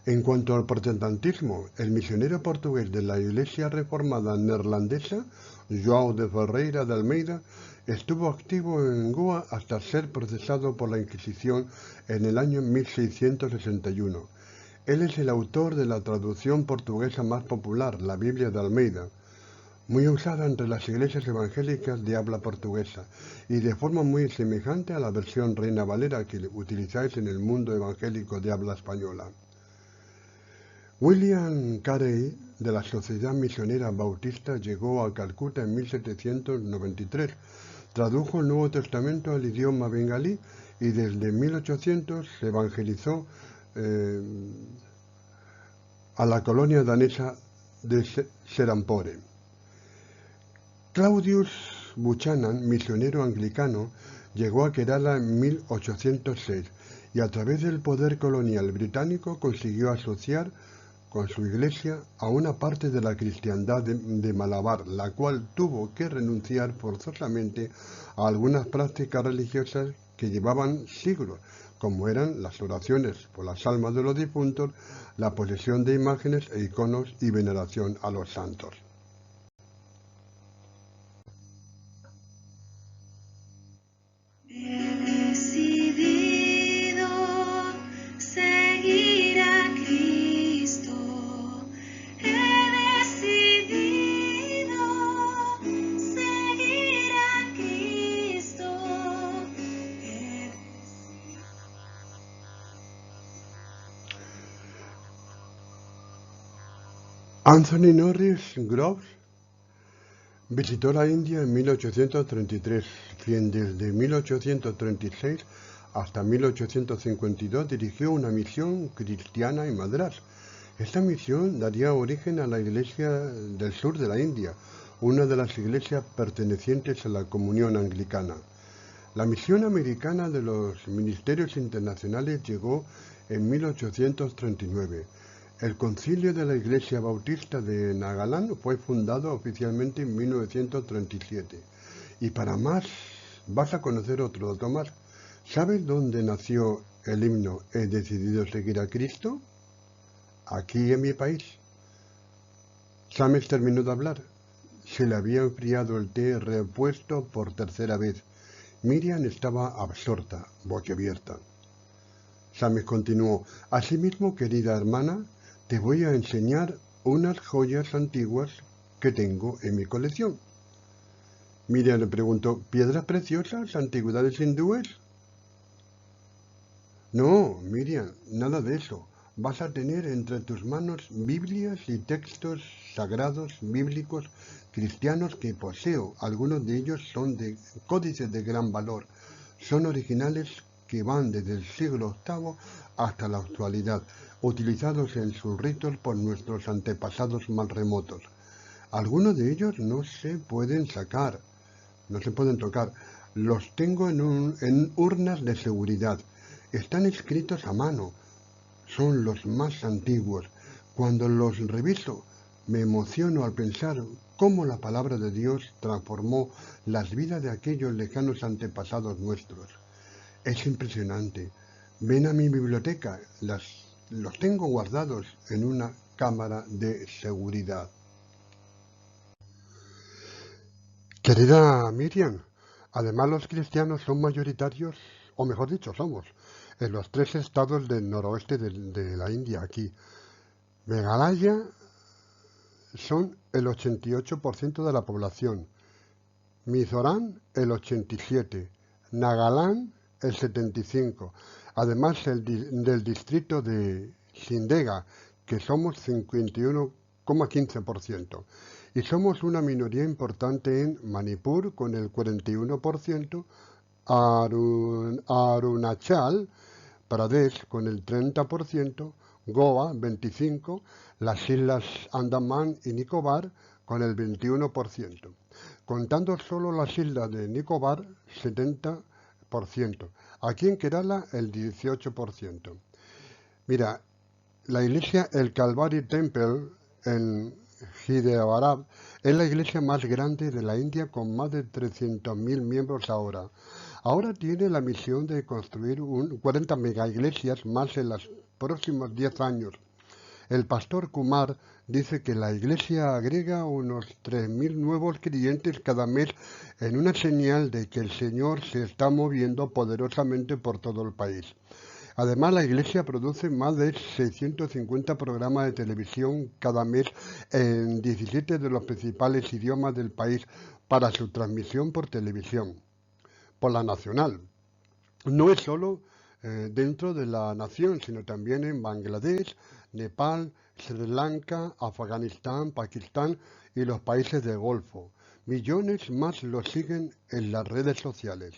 En cuanto al protestantismo, el misionero portugués de la Iglesia Reformada Neerlandesa, João de Ferreira de Almeida, estuvo activo en Goa hasta ser procesado por la Inquisición en el año 1661. Él es el autor de la traducción portuguesa más popular, la Biblia de Almeida, muy usada entre las iglesias evangélicas de habla portuguesa y de forma muy semejante a la versión Reina Valera que utilizáis en el mundo evangélico de habla española. William Carey, de la Sociedad Misionera Bautista, llegó a Calcuta en 1793, tradujo el Nuevo Testamento al idioma bengalí y desde 1800 se evangelizó a la colonia danesa de Serampore. Claudius Buchanan, misionero anglicano, llegó a Kerala en 1806 y a través del poder colonial británico consiguió asociar con su iglesia a una parte de la cristiandad de Malabar, la cual tuvo que renunciar forzosamente a algunas prácticas religiosas que llevaban siglos, como eran las oraciones por las almas de los difuntos, la posesión de imágenes e iconos y veneración a los santos. He decidido seguir a Cristo. He decidido seguir a Cristo. Anthony Norris Groves visitó la India en 1833, quien desde 1836 hasta 1852 dirigió una misión cristiana en Madrás. Esta misión daría origen a la Iglesia del Sur de la India, una de las iglesias pertenecientes a la Comunión Anglicana. La misión americana de los ministerios internacionales llegó en 1839. El Concilio de la Iglesia Bautista de Nagaland fue fundado oficialmente en 1937. Y para más, vas a conocer otro dato más. ¿Sabes dónde nació el himno He decidido seguir a Cristo? Aquí en mi país. Sames terminó de hablar. Se le había enfriado el té repuesto por tercera vez. Miriam estaba absorta, boquiabierta. Sames continuó: asimismo, querida hermana, te voy a enseñar unas joyas antiguas que tengo en mi colección. Miriam le preguntó: ¿piedras preciosas, antigüedades hindúes? No, Miriam, nada de eso. Vas a tener entre tus manos Biblias y textos sagrados bíblicos cristianos que poseo. Algunos de ellos son de códices de gran valor. Son originales que van desde el siglo VIII hasta la actualidad, utilizados en sus ritos por nuestros antepasados más remotos. Algunos de ellos no se pueden sacar, no se pueden tocar. Los tengo en urnas de seguridad. Están escritos a mano. Son los más antiguos. Cuando los reviso, me emociono al pensar cómo la palabra de Dios transformó las vidas de aquellos lejanos antepasados nuestros. Es impresionante. Ven a mi biblioteca, los tengo guardados en una cámara de seguridad. Querida Miriam, además los cristianos son mayoritarios, o mejor dicho, somos, en los 3 estados del noroeste de la India, aquí. Meghalaya son el 88% de la población, Mizoram el 87%, Nagaland el 75%, además del distrito de Shindega, que somos 51,15%, y somos una minoría importante en Manipur con el 41%, Arunachal Pradesh con el 30%, Goa 25%, las Islas Andamán y Nicobar con el 21%, contando solo las islas de Nicobar 70%, aquí en Kerala el 18%. Mira, la iglesia El Calvary Temple en Hyderabad es la iglesia más grande de la India con más de 300.000 miembros ahora. Ahora tiene la misión de construir 40 megaiglesias más en los próximos 10 años. El pastor Kumar dice que la iglesia agrega unos 3.000 nuevos creyentes cada mes en una señal de que el Señor se está moviendo poderosamente por todo el país. Además, la Iglesia produce más de 650 programas de televisión cada mes en 17 de los principales idiomas del país para su transmisión por televisión, por la nacional. No es solo dentro de la nación, sino también en Bangladesh, Nepal, Sri Lanka, Afganistán, Pakistán y los países del Golfo. Millones más lo siguen en las redes sociales.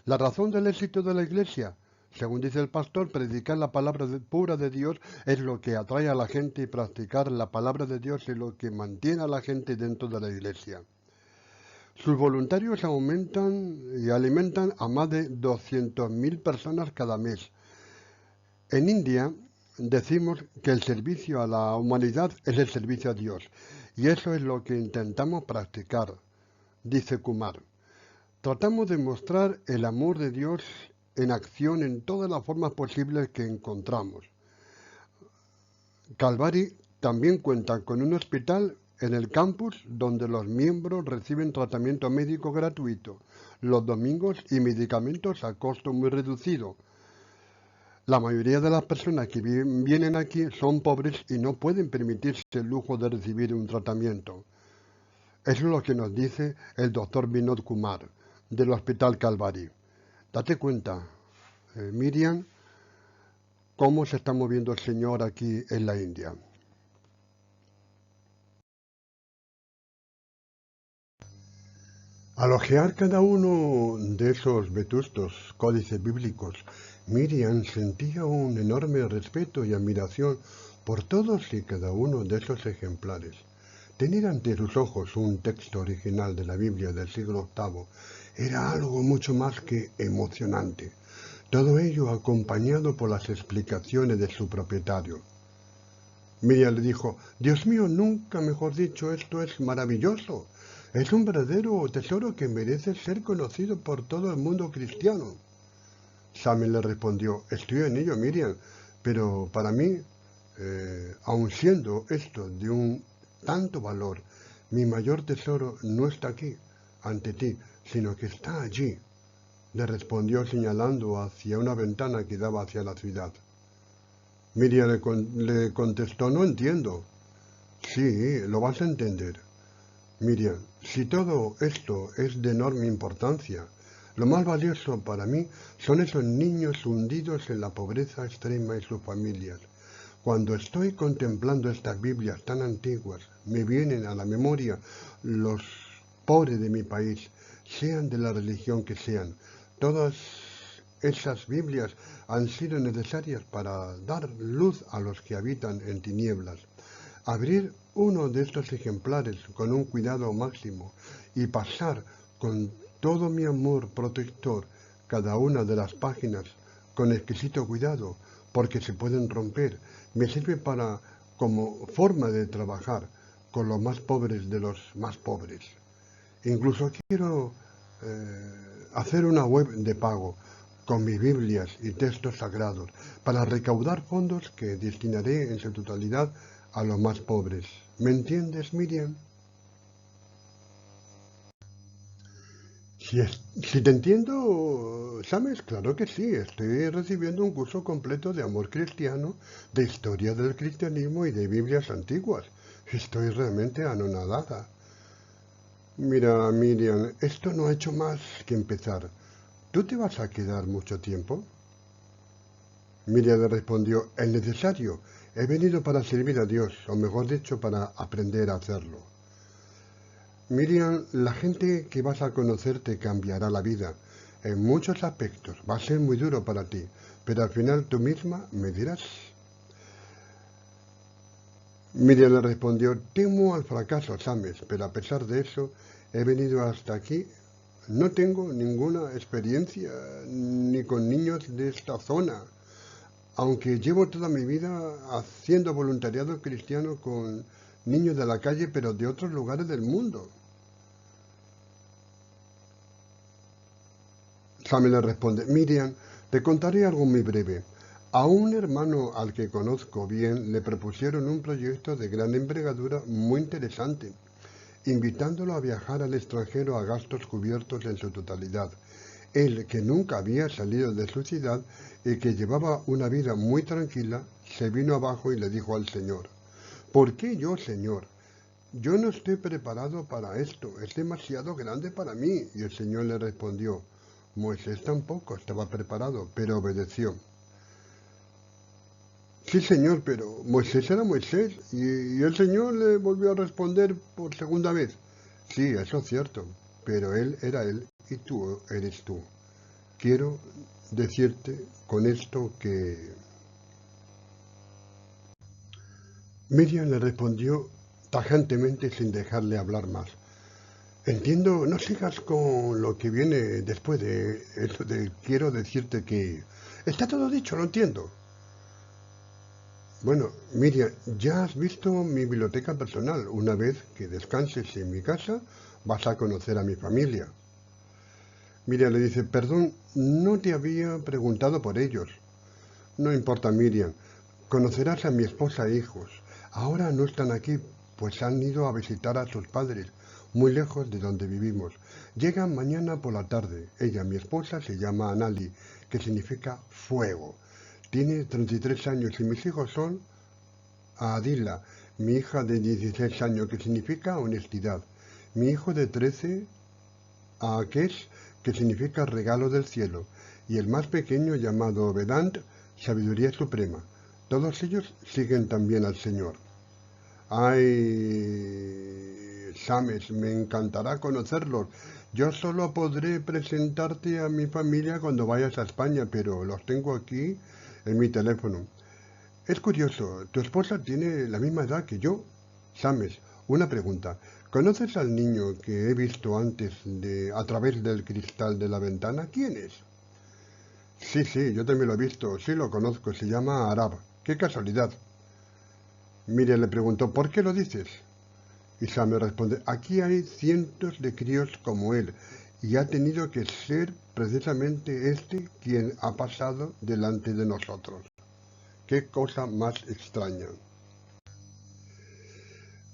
La razón del éxito de la Iglesia, según dice el pastor, predicar la palabra pura de Dios es lo que atrae a la gente y practicar la palabra de Dios es lo que mantiene a la gente dentro de la Iglesia. Sus voluntarios aumentan y alimentan a más de 200.000 personas cada mes. En India decimos que el servicio a la humanidad es el servicio a Dios, y eso es lo que intentamos practicar, dice Kumar. Tratamos de mostrar el amor de Dios en acción en todas las formas posibles que encontramos. Calvary también cuenta con un hospital en el campus donde los miembros reciben tratamiento médico gratuito los domingos y medicamentos a costo muy reducido. La mayoría de las personas que vienen aquí son pobres y no pueden permitirse el lujo de recibir un tratamiento. Eso es lo que nos dice el doctor Vinod Kumar del Hospital Calvary. Date cuenta, Miriam, cómo se está moviendo el Señor aquí en la India. Al hojear cada uno de esos vetustos códices bíblicos, Miriam sentía un enorme respeto y admiración por todos y cada uno de esos ejemplares. Tener ante sus ojos un texto original de la Biblia del siglo VIII era algo mucho más que emocionante. Todo ello acompañado por las explicaciones de su propietario. Miriam le dijo, Dios mío, nunca mejor dicho, esto es maravilloso. Es un verdadero tesoro que merece ser conocido por todo el mundo cristiano. Samuel le respondió, estoy en ello, Miriam, pero para mí, aun siendo esto de un tanto valor, mi mayor tesoro no está aquí, ante ti, sino que está allí, le respondió señalando hacia una ventana que daba hacia la ciudad. Miriam le contestó, no entiendo. Sí, lo vas a entender. Miriam, si todo esto es de enorme importancia, lo más valioso para mí son esos niños hundidos en la pobreza extrema y sus familias. Cuando estoy contemplando estas Biblias tan antiguas, me vienen a la memoria los pobres de mi país, sean de la religión que sean. Todas esas Biblias han sido necesarias para dar luz a los que habitan en tinieblas. Abrir uno de estos ejemplares con un cuidado máximo y pasar con todo mi amor protector cada una de las páginas con exquisito cuidado, porque se pueden romper, me sirve para como forma de trabajar con los más pobres de los más pobres. Incluso quiero hacer una web de pago con mis Biblias y textos sagrados para recaudar fondos que destinaré en su totalidad a los más pobres. ¿Me entiendes, Miriam? Si te entiendo, ¿sabes? Claro que sí. Estoy recibiendo un curso completo de amor cristiano, de historia del cristianismo y de Biblias antiguas. Estoy realmente anonadada. Mira, Miriam, esto no ha hecho más que empezar. ¿Tú te vas a quedar mucho tiempo? Miriam le respondió, es necesario. He venido para servir a Dios, o mejor dicho, para aprender a hacerlo. Miriam, la gente que vas a conocer te cambiará la vida. En muchos aspectos va a ser muy duro para ti, pero al final tú misma me dirás. Miriam le respondió, temo al fracaso, Sames, pero a pesar de eso he venido hasta aquí. No tengo ninguna experiencia ni con niños de esta zona, aunque llevo toda mi vida haciendo voluntariado cristiano con niños de la calle, pero de otros lugares del mundo. Samuel le responde, Miriam, te contaré algo muy breve. A un hermano al que conozco bien le propusieron un proyecto de gran envergadura muy interesante, invitándolo a viajar al extranjero a gastos cubiertos en su totalidad. Él, que nunca había salido de su ciudad y que llevaba una vida muy tranquila, se vino abajo y le dijo al Señor: ¿Por qué yo, Señor? Yo no estoy preparado para esto, es demasiado grande para mí. Y el Señor le respondió: Moisés tampoco estaba preparado, pero obedeció. Sí, Señor, pero Moisés era Moisés. Y el Señor le volvió a responder por segunda vez: Sí, eso es cierto, pero él era él y tú eres tú. Quiero decirte con esto que... Miriam le respondió tajantemente sin dejarle hablar más. Entiendo, no sigas con lo que viene después de eso de quiero decirte que... Está todo dicho, lo entiendo. Bueno, Miriam, ya has visto mi biblioteca personal. Una vez que descanses en mi casa, vas a conocer a mi familia. Miriam le dice: Perdón, no te había preguntado por ellos. No importa, Miriam. Conocerás a mi esposa e hijos. Ahora no están aquí, pues han ido a visitar a sus padres, muy lejos de donde vivimos. Llegan mañana por la tarde. Ella, mi esposa, se llama Anali, que significa fuego. Tiene 33 años y mis hijos son Adila, mi hija de 16 años, que significa honestidad. Mi hijo de 13, Akesh, que significa regalo del cielo. Y el más pequeño, llamado Vedant, sabiduría suprema. Todos ellos siguen también al Señor. Ay, Sames, me encantará conocerlos. Yo solo podré presentarte a mi familia cuando vayas a España, pero los tengo aquí en mi teléfono. Es curioso, tu esposa tiene la misma edad que yo. Sames, una pregunta. ¿Conoces al niño que he visto antes a través del cristal de la ventana? ¿Quién es? Sí, sí, yo también lo he visto, sí lo conozco, se llama Arab. ¡Qué casualidad! Miriam le preguntó: ¿por qué lo dices? Y Sam me responde: aquí hay cientos de críos como él, y ha tenido que ser precisamente este quien ha pasado delante de nosotros. ¡Qué cosa más extraña!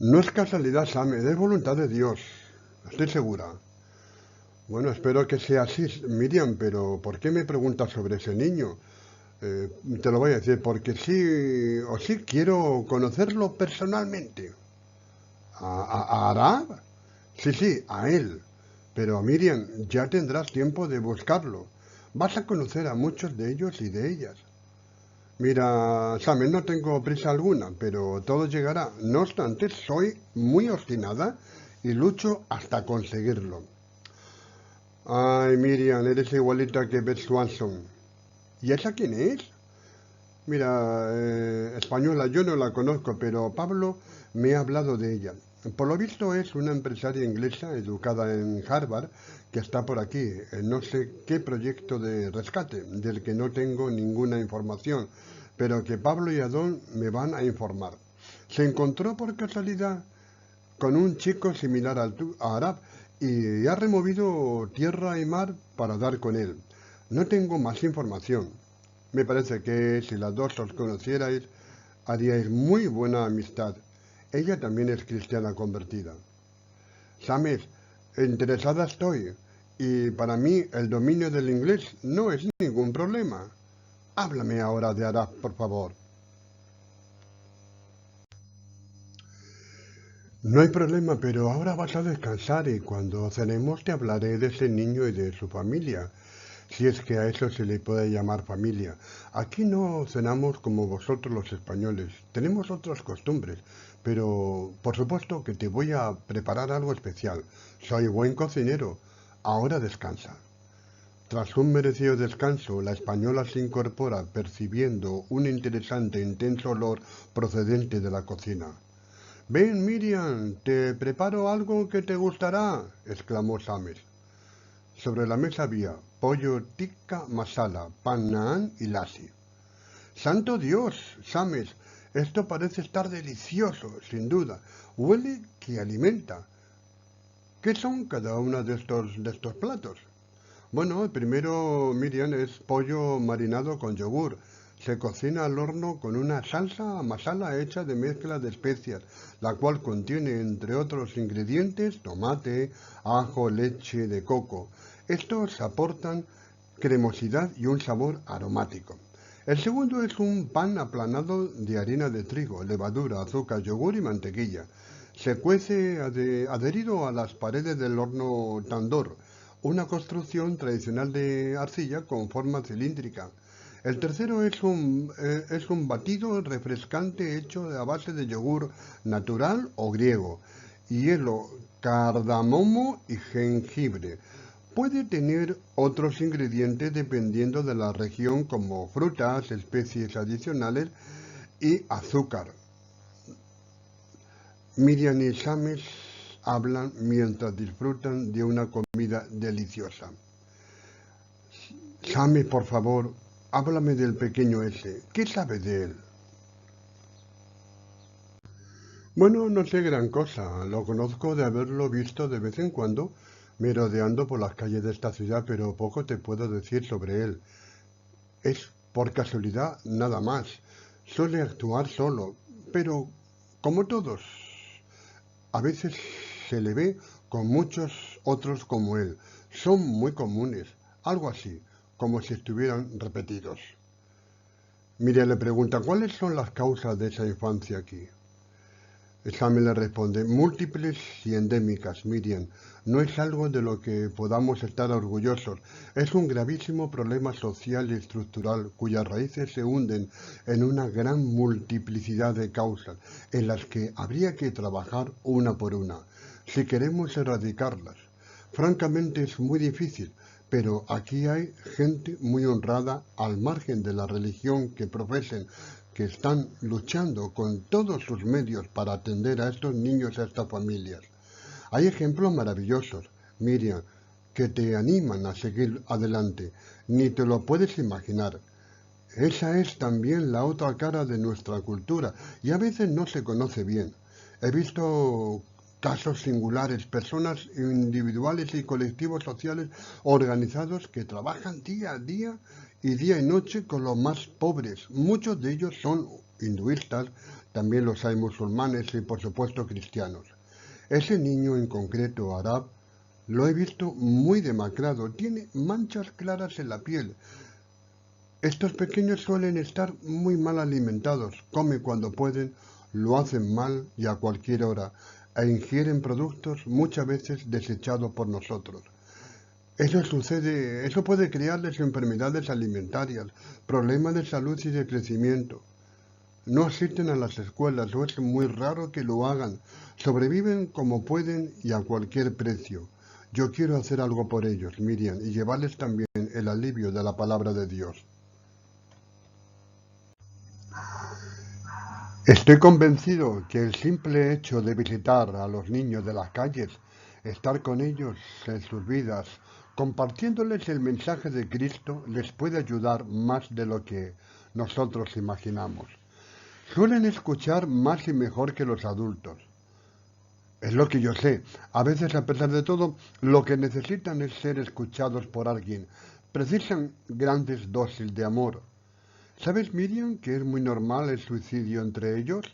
No es casualidad, Sam, es voluntad de Dios, estoy segura. Bueno, espero que sea así, Miriam, pero ¿por qué me preguntas sobre ese niño? Eh, Te lo voy a decir, porque sí o sí quiero conocerlo personalmente. ¿A Arab? Sí, sí, a él. Pero Miriam, ya tendrás tiempo de buscarlo. Vas a conocer a muchos de ellos y de ellas. Mira, Sam, no tengo prisa alguna, pero todo llegará. No obstante, soy muy obstinada y lucho hasta conseguirlo. Ay, Miriam, eres igualita que Beth Swanson. ¿Y esa quién es? Mira, española, yo no la conozco, pero Pablo me ha hablado de ella. Por lo visto es una empresaria inglesa educada en Harvard que está por aquí, en no sé qué proyecto de rescate, del que no tengo ninguna información, pero que Pablo y Adón me van a informar. Se encontró por casualidad con un chico similar a Arab y ha removido tierra y mar para dar con él. No tengo más información. Me parece que si las dos os conocierais, haríais muy buena amistad. Ella también es cristiana convertida. Sames, interesada estoy, y para mí el dominio del inglés no es ningún problema. Háblame ahora de Arab, por favor. No hay problema, pero ahora vas a descansar y cuando cenemos te hablaré de ese niño y de su familia, si es que a eso se le puede llamar familia. Aquí no cenamos como vosotros los españoles, tenemos otras costumbres, pero por supuesto que te voy a preparar algo especial. Soy buen cocinero. Ahora descansa. Tras un merecido descanso, la española se incorpora percibiendo un interesante e intenso olor procedente de la cocina. Ven, Miriam, te preparo algo que te gustará, exclamó Sames. Sobre la mesa había pollo tikka masala, pan naan y lassi. ¡Santo Dios, Sames! Esto parece estar delicioso, sin duda. Huele que alimenta. ¿Qué son cada uno de estos platos? Bueno, el primero, Miriam, es pollo marinado con yogur. Se cocina al horno con una salsa masala hecha de mezcla de especias, la cual contiene, entre otros ingredientes, tomate, ajo, leche de coco. Estos aportan cremosidad y un sabor aromático. El segundo es un pan aplanado de harina de trigo, levadura, azúcar, yogur y mantequilla. Se cuece adherido a las paredes del horno tandoor, una construcción tradicional de arcilla con forma cilíndrica. El tercero es un batido refrescante hecho a base de yogur natural o griego, hielo, cardamomo y jengibre. Puede tener otros ingredientes dependiendo de la región como frutas, especies adicionales y azúcar. Miriam y James hablan mientras disfrutan de una comida deliciosa. James, por favor, háblame del pequeño ese. ¿Qué sabes de él? Bueno, no sé gran cosa. Lo conozco de haberlo visto de vez en cuando merodeando por las calles de esta ciudad, pero poco te puedo decir sobre él. Es por casualidad nada más. Suele actuar solo, pero como todos, a veces se le ve con muchos otros como él. Son muy comunes, algo así, como si estuvieran repetidos. Miriam le pregunta, ¿cuáles son las causas de esa infancia aquí? Examen le responde, múltiples y endémicas, Miriam. No es algo de lo que podamos estar orgullosos. Es un gravísimo problema social y estructural cuyas raíces se hunden en una gran multiplicidad de causas en las que habría que trabajar una por una, si queremos erradicarlas. Francamente es muy difícil, pero aquí hay gente muy honrada al margen de la religión que profesen, que están luchando con todos sus medios para atender a estos niños, a estas familias. Hay ejemplos maravillosos, Miriam, que te animan a seguir adelante. Ni te lo puedes imaginar. Esa es también la otra cara de nuestra cultura y a veces no se conoce bien. He visto casos singulares, personas individuales y colectivos sociales organizados que trabajan día a día y día y noche con los más pobres. Muchos de ellos son hinduistas, también los hay musulmanes y por supuesto cristianos. Ese niño en concreto, Arab, lo he visto muy demacrado, tiene manchas claras en la piel. Estos pequeños suelen estar muy mal alimentados, comen cuando pueden, lo hacen mal y a cualquier hora, e ingieren productos muchas veces desechados por nosotros. Eso puede crearles enfermedades alimentarias, problemas de salud y de crecimiento. No asisten a las escuelas o es muy raro que lo hagan. Sobreviven como pueden y a cualquier precio. Yo quiero hacer algo por ellos, Miriam, y llevarles también el alivio de la palabra de Dios. Estoy convencido que el simple hecho de visitar a los niños de las calles, estar con ellos en sus vidas, compartiéndoles el mensaje de Cristo, les puede ayudar más de lo que nosotros imaginamos. Suelen escuchar más y mejor que los adultos. Es lo que yo sé. A veces, a pesar de todo, lo que necesitan es ser escuchados por alguien. Precisan grandes dosis de amor. ¿Sabes, Miriam, que es muy normal el suicidio entre ellos?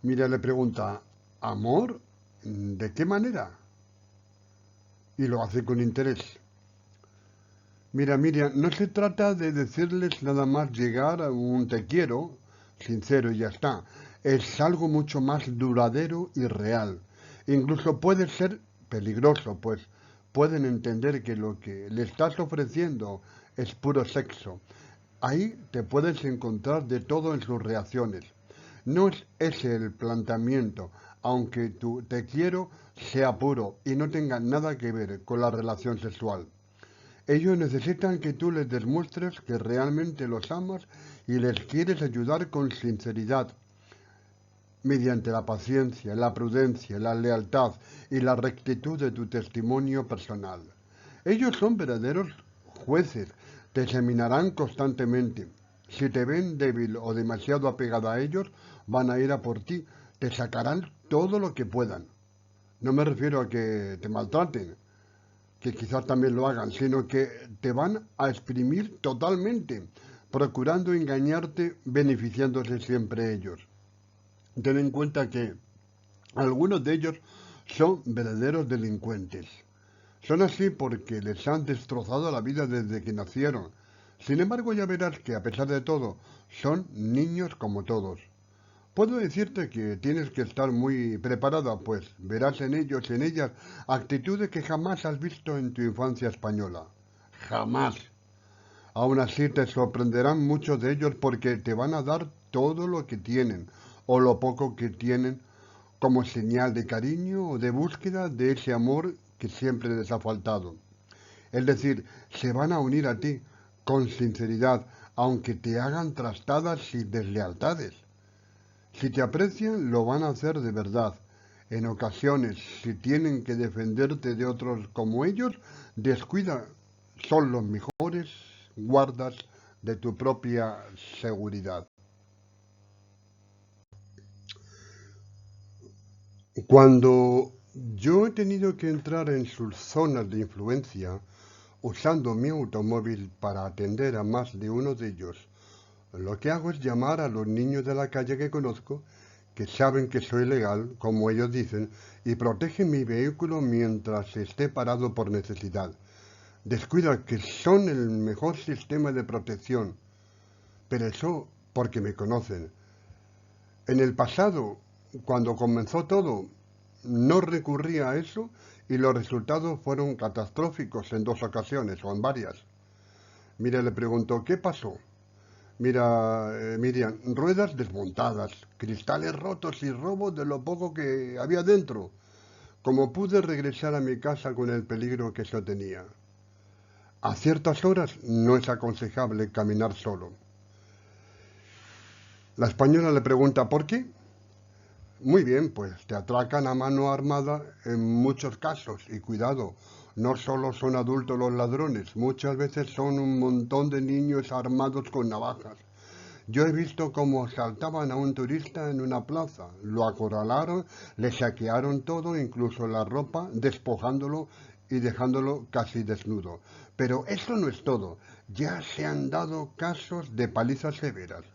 Miriam le pregunta, ¿amor? ¿De qué manera? Y lo hace con interés. Mira, Miriam, no se trata de decirles nada más llegar a un te quiero, sincero y ya está. Es algo mucho más duradero y real. Incluso puede ser peligroso, pues pueden entender que lo que le estás ofreciendo es puro sexo. Ahí te puedes encontrar de todo en sus reacciones. No es ese el planteamiento, aunque tu te quiero sea puro y no tenga nada que ver con la relación sexual. Ellos necesitan que tú les demuestres que realmente los amas y les quieres ayudar con sinceridad, mediante la paciencia, la prudencia, la lealtad y la rectitud de tu testimonio personal. Ellos son verdaderos jueces, te examinarán constantemente. Si te ven débil o demasiado apegado a ellos, van a ir a por ti, te sacarán todo lo que puedan. No me refiero a que te maltraten, que quizás también lo hagan, sino que te van a exprimir totalmente, procurando engañarte, beneficiándose siempre ellos. Ten en cuenta que algunos de ellos son verdaderos delincuentes. Son así porque les han destrozado la vida desde que nacieron. Sin embargo, ya verás que a pesar de todo, son niños como todos. Puedo decirte que tienes que estar muy preparada, pues verás en ellos, en ellas, actitudes que jamás has visto en tu infancia española. Jamás. Aún así te sorprenderán muchos de ellos porque te van a dar todo lo que tienen, o lo poco que tienen, como señal de cariño o de búsqueda de ese amor que siempre les ha faltado. Es decir, se van a unir a ti con sinceridad, aunque te hagan trastadas y deslealtades. Si te aprecian, lo van a hacer de verdad. En ocasiones, si tienen que defenderte de otros como ellos, descuida, son los mejores guardas de tu propia seguridad. Cuando yo he tenido que entrar en sus zonas de influencia, usando mi automóvil para atender a más de uno de ellos, lo que hago es llamar a los niños de la calle que conozco, que saben que soy legal, como ellos dicen, y protegen mi vehículo mientras esté parado por necesidad. Descuida que son el mejor sistema de protección, pero eso porque me conocen. En el pasado, cuando comenzó todo, no recurría a eso y los resultados fueron catastróficos en dos ocasiones o en varias. Mira, le preguntó, ¿qué pasó? Mira, Miriam, ruedas desmontadas, cristales rotos y robo de lo poco que había dentro. Como pude regresar a mi casa con el peligro que eso tenía. A ciertas horas no es aconsejable caminar solo. La española le pregunta, ¿por qué? Muy bien, pues te atracan a mano armada en muchos casos y cuidado, no solo son adultos los ladrones, muchas veces son un montón de niños armados con navajas. Yo he visto cómo asaltaban a un turista en una plaza, lo acorralaron, le saquearon todo, incluso la ropa, despojándolo y dejándolo casi desnudo. Pero eso no es todo, ya se han dado casos de palizas severas.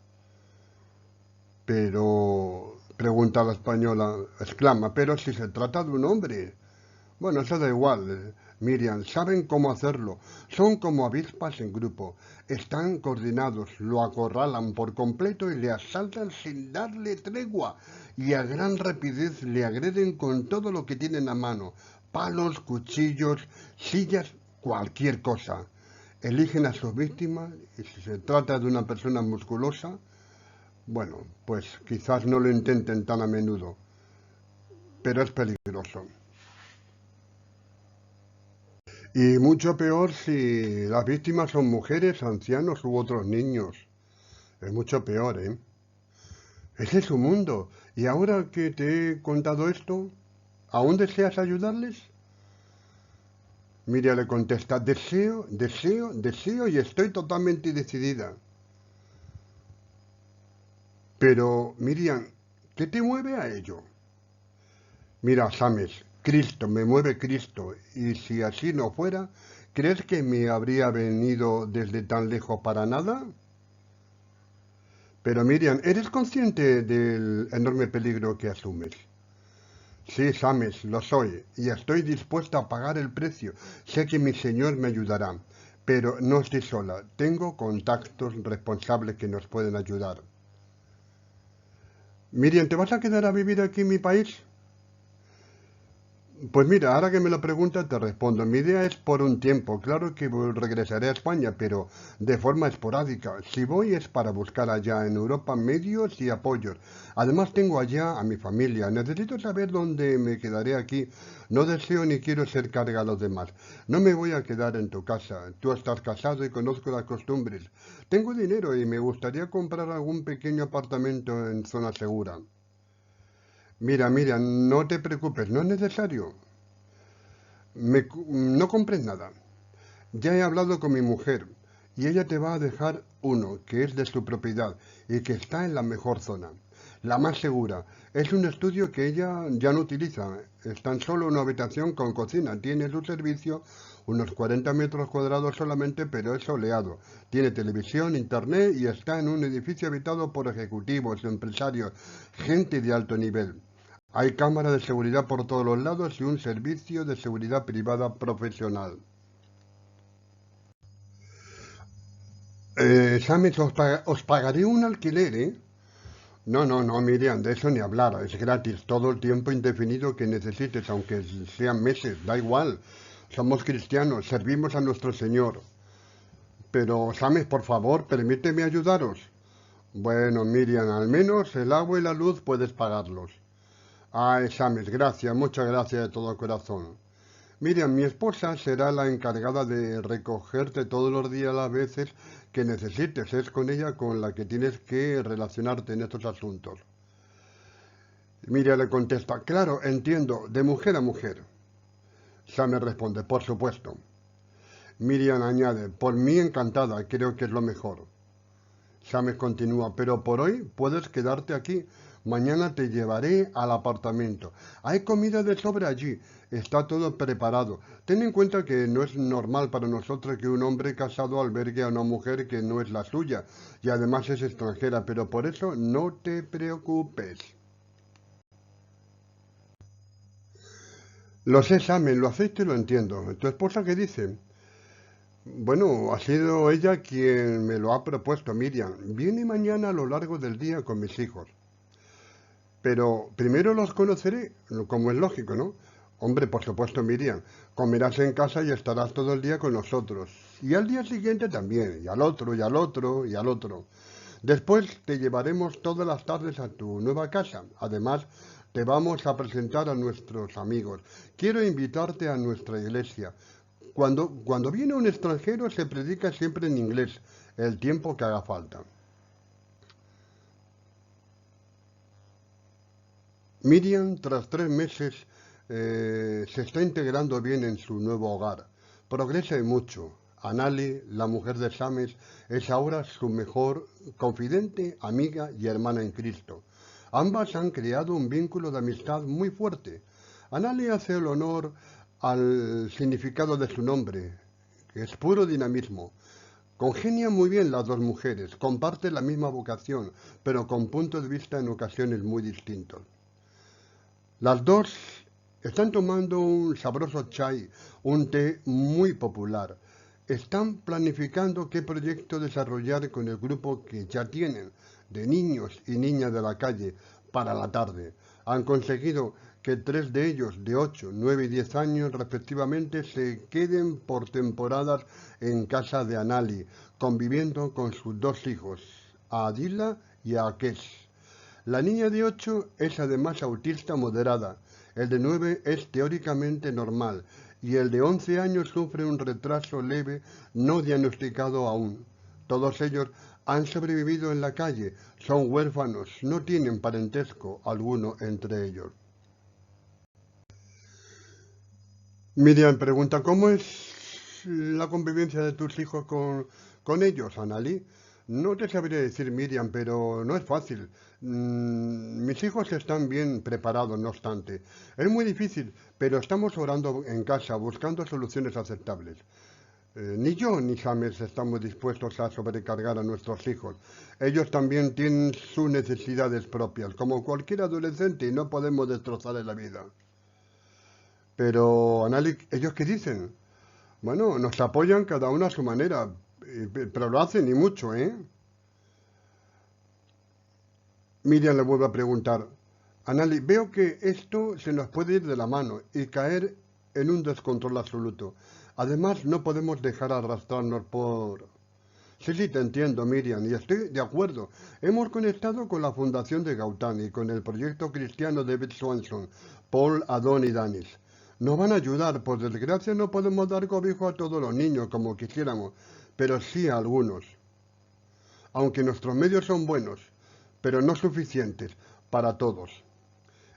Pero, pregunta la española, exclama, pero si se trata de un hombre. Bueno, eso da igual, Miriam, saben cómo hacerlo. Son como avispas en grupo. Están coordinados, lo acorralan por completo y le asaltan sin darle tregua. Y a gran rapidez le agreden con todo lo que tienen a mano. Palos, cuchillos, sillas, cualquier cosa. Eligen a sus víctimas y si se trata de una persona musculosa, bueno, pues quizás no lo intenten tan a menudo, pero es peligroso. Y mucho peor si las víctimas son mujeres, ancianos u otros niños. Es mucho peor, ¿eh? Ese es su mundo. Y ahora que te he contado esto, ¿aún deseas ayudarles? Miriam le contesta, deseo y estoy totalmente decidida. Pero, Miriam, ¿qué te mueve a ello? Mira, Sames, Cristo, me mueve Cristo, y si así no fuera, ¿crees que me habría venido desde tan lejos para nada? Pero Miriam, ¿eres consciente del enorme peligro que asumes? Sí, Sames, lo soy, y estoy dispuesta a pagar el precio. Sé que mi Señor me ayudará, pero no estoy sola. Tengo contactos responsables que nos pueden ayudar. Miriam, ¿te vas a quedar a vivir aquí en mi país? Pues mira, ahora que me lo preguntas te respondo. Mi idea es por un tiempo. Claro que regresaré a España, pero de forma esporádica. Si voy es para buscar allá en Europa medios y apoyos. Además tengo allá a mi familia. Necesito saber dónde me quedaré aquí. No deseo ni quiero ser carga a los demás. No me voy a quedar en tu casa. Tú estás casado y conozco las costumbres. Tengo dinero y me gustaría comprar algún pequeño apartamento en zona segura. Mira, no te preocupes, no es necesario. No compres nada. Ya he hablado con mi mujer y ella te va a dejar uno que es de su propiedad y que está en la mejor zona. la más segura. Es un estudio que ella ya no utiliza. Es tan solo una habitación con cocina. Tiene su servicio unos 40 metros cuadrados solamente, pero es soleado. Tiene televisión, internet y está en un edificio habitado por ejecutivos, empresarios, gente de alto nivel. Hay cámaras de seguridad por todos los lados y un servicio de seguridad privada profesional. Sames, os pagaré un alquiler, ¿eh? No, no, no, Miriam, de eso ni hablar. Es gratis todo el tiempo indefinido que necesites, aunque sean meses, da igual. Somos cristianos, servimos a nuestro Señor. Pero, Sames, por favor, permíteme ayudaros. Bueno, Miriam, al menos el agua y la luz puedes pagarlos. Ay, Sames, gracias, muchas gracias de todo corazón. Miriam, mi esposa será la encargada de recogerte todos los días las veces que necesites. Es con ella con la que tienes que relacionarte en estos asuntos. Miriam le contesta, claro, entiendo, de mujer a mujer. Sam me responde, por supuesto. Miriam añade, por mí encantada, creo que es lo mejor. Sam continúa, pero por hoy puedes quedarte aquí. Mañana te llevaré al apartamento. Hay comida de sobra allí. Está todo preparado. Ten en cuenta que no es normal para nosotros que un hombre casado albergue a una mujer que no es la suya y además es extranjera, pero por eso no te preocupes. Lo sé, Sam, lo acepto y lo entiendo. ¿Tu esposa qué dice? Bueno, ha sido ella quien me lo ha propuesto, Miriam. Viene mañana a lo largo del día con mis hijos. Pero primero los conoceré, como es lógico, ¿no? Hombre, por supuesto, Miriam. Comerás en casa y estarás todo el día con nosotros. Y al día siguiente también, y al otro, y al otro, y al otro. Después te llevaremos todas las tardes a tu nueva casa. Además, te vamos a presentar a nuestros amigos. Quiero invitarte a nuestra iglesia. Cuando viene un extranjero se predica siempre en inglés, el tiempo que haga falta. Miriam, tras 3 meses, se está integrando bien en su nuevo hogar. Progresa y mucho. Anali, la mujer de Sames, es ahora su mejor confidente, amiga y hermana en Cristo. Ambas han creado un vínculo de amistad muy fuerte. Anali hace el honor al significado de su nombre, que es puro dinamismo. Congenian muy bien las dos mujeres, comparten la misma vocación, pero con puntos de vista en ocasiones muy distintos. Las dos están tomando un sabroso chai, un té muy popular. Están planificando qué proyecto desarrollar con el grupo que ya tienen, de niños y niñas de la calle, para la tarde. Han conseguido que 3 de ellos, de 8, 9 y 10 años respectivamente, se queden por temporadas en casa de Anali, conviviendo con sus dos hijos, a Adila y a Akesh. La niña de 8 es además autista moderada, el de 9 es teóricamente normal y el de 11 años sufre un retraso leve no diagnosticado aún. Todos ellos han sobrevivido en la calle, son huérfanos, no tienen parentesco alguno entre ellos. Miriam pregunta, ¿cómo es la convivencia de tus hijos con ellos, Anali? No te sabría decir, Miriam, pero no es fácil. Mis hijos están bien preparados, no obstante. Es muy difícil, pero estamos orando en casa, buscando soluciones aceptables. Ni yo ni James estamos dispuestos a sobrecargar a nuestros hijos. Ellos también tienen sus necesidades propias, como cualquier adolescente, y no podemos destrozarles la vida. Pero, Anali, ¿ellos qué dicen? Bueno, nos apoyan cada uno a su manera, pero lo hacen y mucho, ¿eh? Miriam le vuelve a preguntar, Anali, veo que esto se nos puede ir de la mano y caer en un descontrol absoluto. Además, no podemos dejar arrastrarnos por... Sí, sí, te entiendo, Miriam, y estoy de acuerdo. Hemos conectado con la Fundación de Gaután y con el proyecto cristiano David Swanson, Paul, Adon y Danis. Nos van a ayudar, por desgracia no podemos dar cobijo a todos los niños como quisiéramos, pero sí a algunos. Aunque nuestros medios son buenos, pero no suficientes para todos.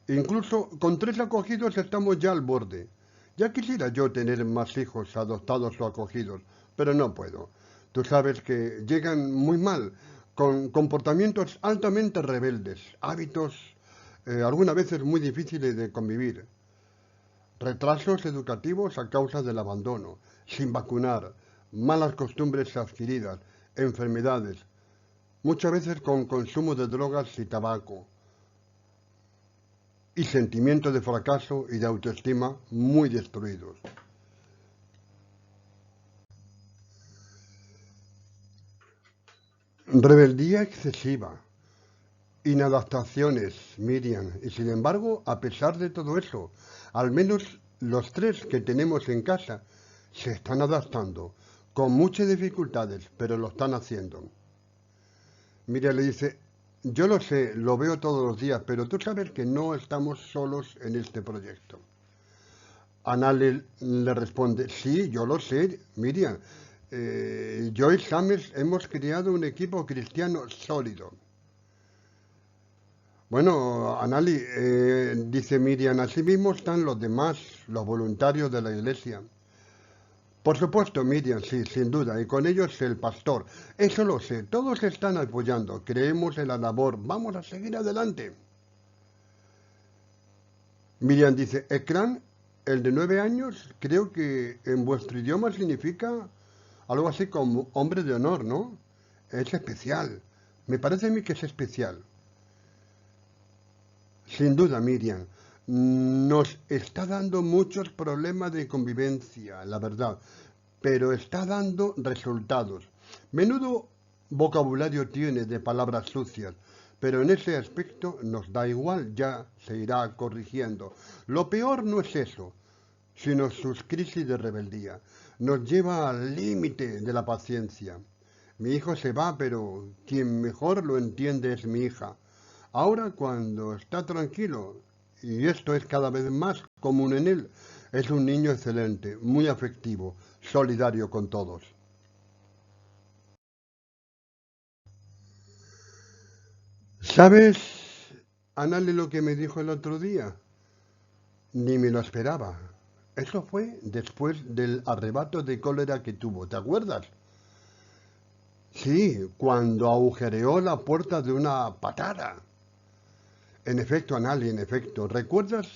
Incluso con 3 acogidos estamos ya al borde. Ya quisiera yo tener más hijos adoptados o acogidos, pero no puedo. Tú sabes que llegan muy mal, con comportamientos altamente rebeldes, hábitos algunas veces muy difíciles de convivir, retrasos educativos a causa del abandono, sin vacunar, malas costumbres adquiridas, enfermedades, muchas veces con consumo de drogas y tabaco, y sentimientos de fracaso y de autoestima muy destruidos. Rebeldía excesiva, inadaptaciones, Miriam, y sin embargo, a pesar de todo eso, al menos los tres que tenemos en casa se están adaptando, con muchas dificultades, pero lo están haciendo. Miriam le dice, yo lo sé, lo veo todos los días, pero tú sabes que no estamos solos en este proyecto. Ana le responde, sí, yo lo sé, Miriam. Yo y James hemos creado un equipo cristiano sólido. Bueno, Anali, dice Miriam, así mismo están los demás, los voluntarios de la iglesia. Por supuesto, Miriam, sí, sin duda, y con ellos el pastor. Eso lo sé, todos están apoyando, creemos en la labor, vamos a seguir adelante. Miriam dice, Ekran, el de 9 años, creo que en vuestro idioma significa algo así como hombre de honor, ¿no? Es especial, me parece a mí que es especial. Sin duda, Miriam, nos está dando muchos problemas de convivencia, la verdad, pero está dando resultados. Menudo vocabulario tiene de palabras sucias, pero en ese aspecto nos da igual, ya se irá corrigiendo. Lo peor no es eso, sino sus crisis de rebeldía. Nos lleva al límite de la paciencia. Mi hijo se va, pero quien mejor lo entiende es mi hija. Ahora cuando está tranquilo, y esto es cada vez más común en él, es un niño excelente, muy afectivo, solidario con todos. ¿Sabes, Anale, lo que me dijo el otro día? Ni me lo esperaba. Eso fue después del arrebato de cólera que tuvo, ¿te acuerdas? Sí, cuando agujereó la puerta de una patada. En efecto, Anali, en efecto. ¿Recuerdas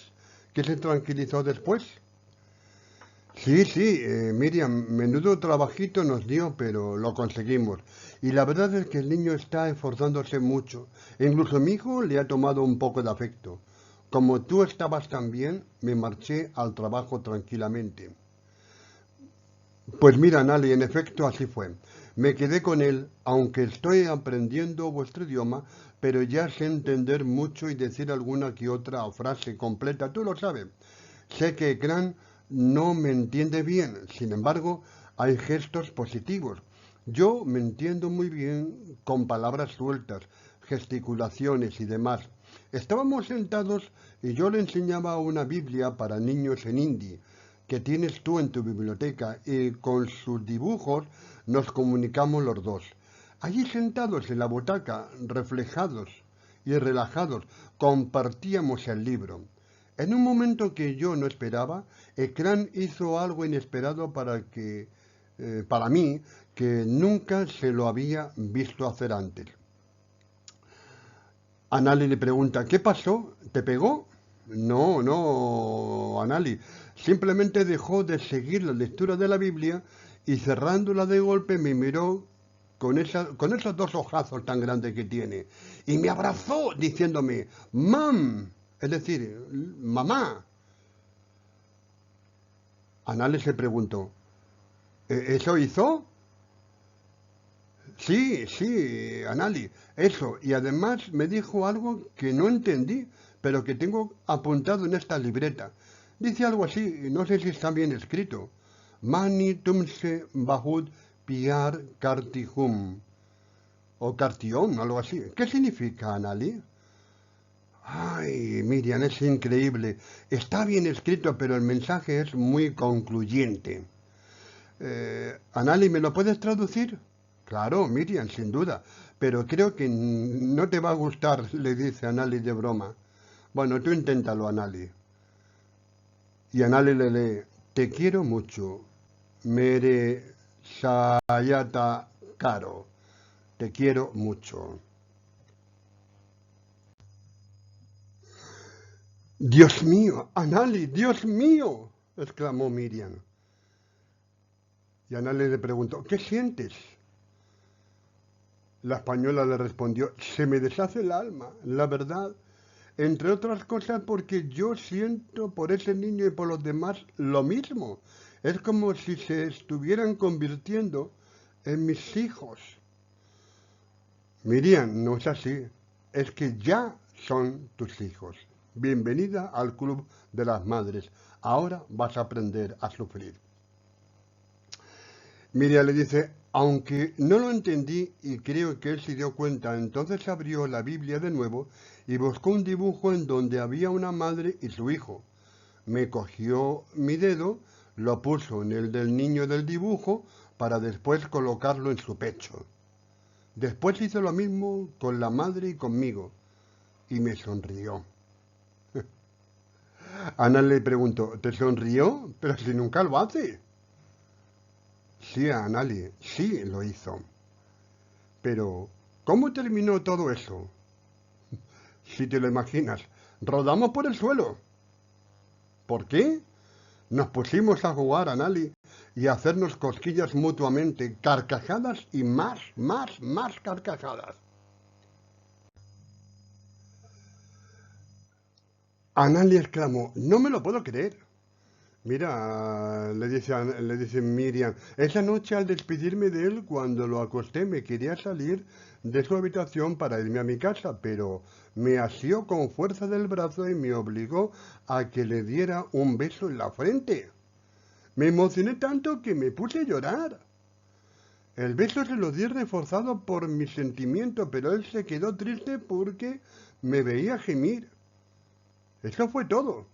que se tranquilizó después? Sí, sí, Miriam, menudo trabajito nos dio, pero lo conseguimos. Y la verdad es que el niño está esforzándose mucho. E incluso mi hijo le ha tomado un poco de afecto. Como tú estabas tan bien, me marché al trabajo tranquilamente. Pues mira, Nali, en efecto así fue. Me quedé con él, aunque estoy aprendiendo vuestro idioma, pero ya sé entender mucho y decir alguna que otra frase completa, tú lo sabes. Sé que Gran no me entiende bien, sin embargo, hay gestos positivos. Yo me entiendo muy bien con palabras sueltas, gesticulaciones y demás. Estábamos sentados y yo le enseñaba una Biblia para niños en hindi que tienes tú en tu biblioteca y con sus dibujos nos comunicamos los dos. Allí sentados en la butaca, reflejados y relajados, compartíamos el libro. En un momento que yo no esperaba, Ekran hizo algo inesperado para mí, que nunca se lo había visto hacer antes. Anali le pregunta, ¿qué pasó? ¿Te pegó? No, no, Anali. Simplemente dejó de seguir la lectura de la Biblia y cerrándola de golpe me miró con esos dos ojazos tan grandes que tiene. Y me abrazó diciéndome, mam, es decir, mamá. Anali se preguntó, ¿eso hizo? Sí, sí, Anali, eso. Y además me dijo algo que no entendí, pero que tengo apuntado en esta libreta. Dice algo así, no sé si está bien escrito. Mani tumse bahud piar kartihum. O cartión, algo así. ¿Qué significa, Anali? Ay, Miriam, es increíble. Está bien escrito, pero el mensaje es muy concluyente. Anali, ¿me lo puedes traducir? Claro, Miriam, sin duda. Pero creo que no te va a gustar, le dice Anali de broma. Bueno, tú inténtalo, Anali. Y Anali le lee, te quiero mucho, Mere Sayata Caro. Te quiero mucho. Dios mío, Anali, Dios mío, exclamó Miriam. Y Anali le preguntó, ¿qué sientes? La española le respondió, se me deshace el alma, la verdad, entre otras cosas porque yo siento por ese niño y por los demás lo mismo. Es como si se estuvieran convirtiendo en mis hijos. Miriam, no es así, es que ya son tus hijos. Bienvenida al Club de las Madres. Ahora vas a aprender a sufrir. Miriam le dice, aunque no lo entendí y creo que él se dio cuenta, entonces abrió la Biblia de nuevo y buscó un dibujo en donde había una madre y su hijo. Me cogió mi dedo, lo puso en el del niño del dibujo para después colocarlo en su pecho. Después hizo lo mismo con la madre y conmigo y me sonrió. Ana le preguntó, ¿te sonrió? Pero si nunca lo hace. Sí, Anali, sí lo hizo. Pero, ¿cómo terminó todo eso? Si te lo imaginas, rodamos por el suelo. ¿Por qué? Nos pusimos a jugar, Anali, y a hacernos cosquillas mutuamente, carcajadas y más carcajadas. Anali exclamó, no me lo puedo creer. Mira, le dice Miriam, esa noche al despedirme de él, cuando lo acosté, me quería salir de su habitación para irme a mi casa, pero me asió con fuerza del brazo y me obligó a que le diera un beso en la frente. Me emocioné tanto que me puse a llorar. El beso se lo di reforzado por mi sentimiento, pero él se quedó triste porque me veía gemir. Eso fue todo.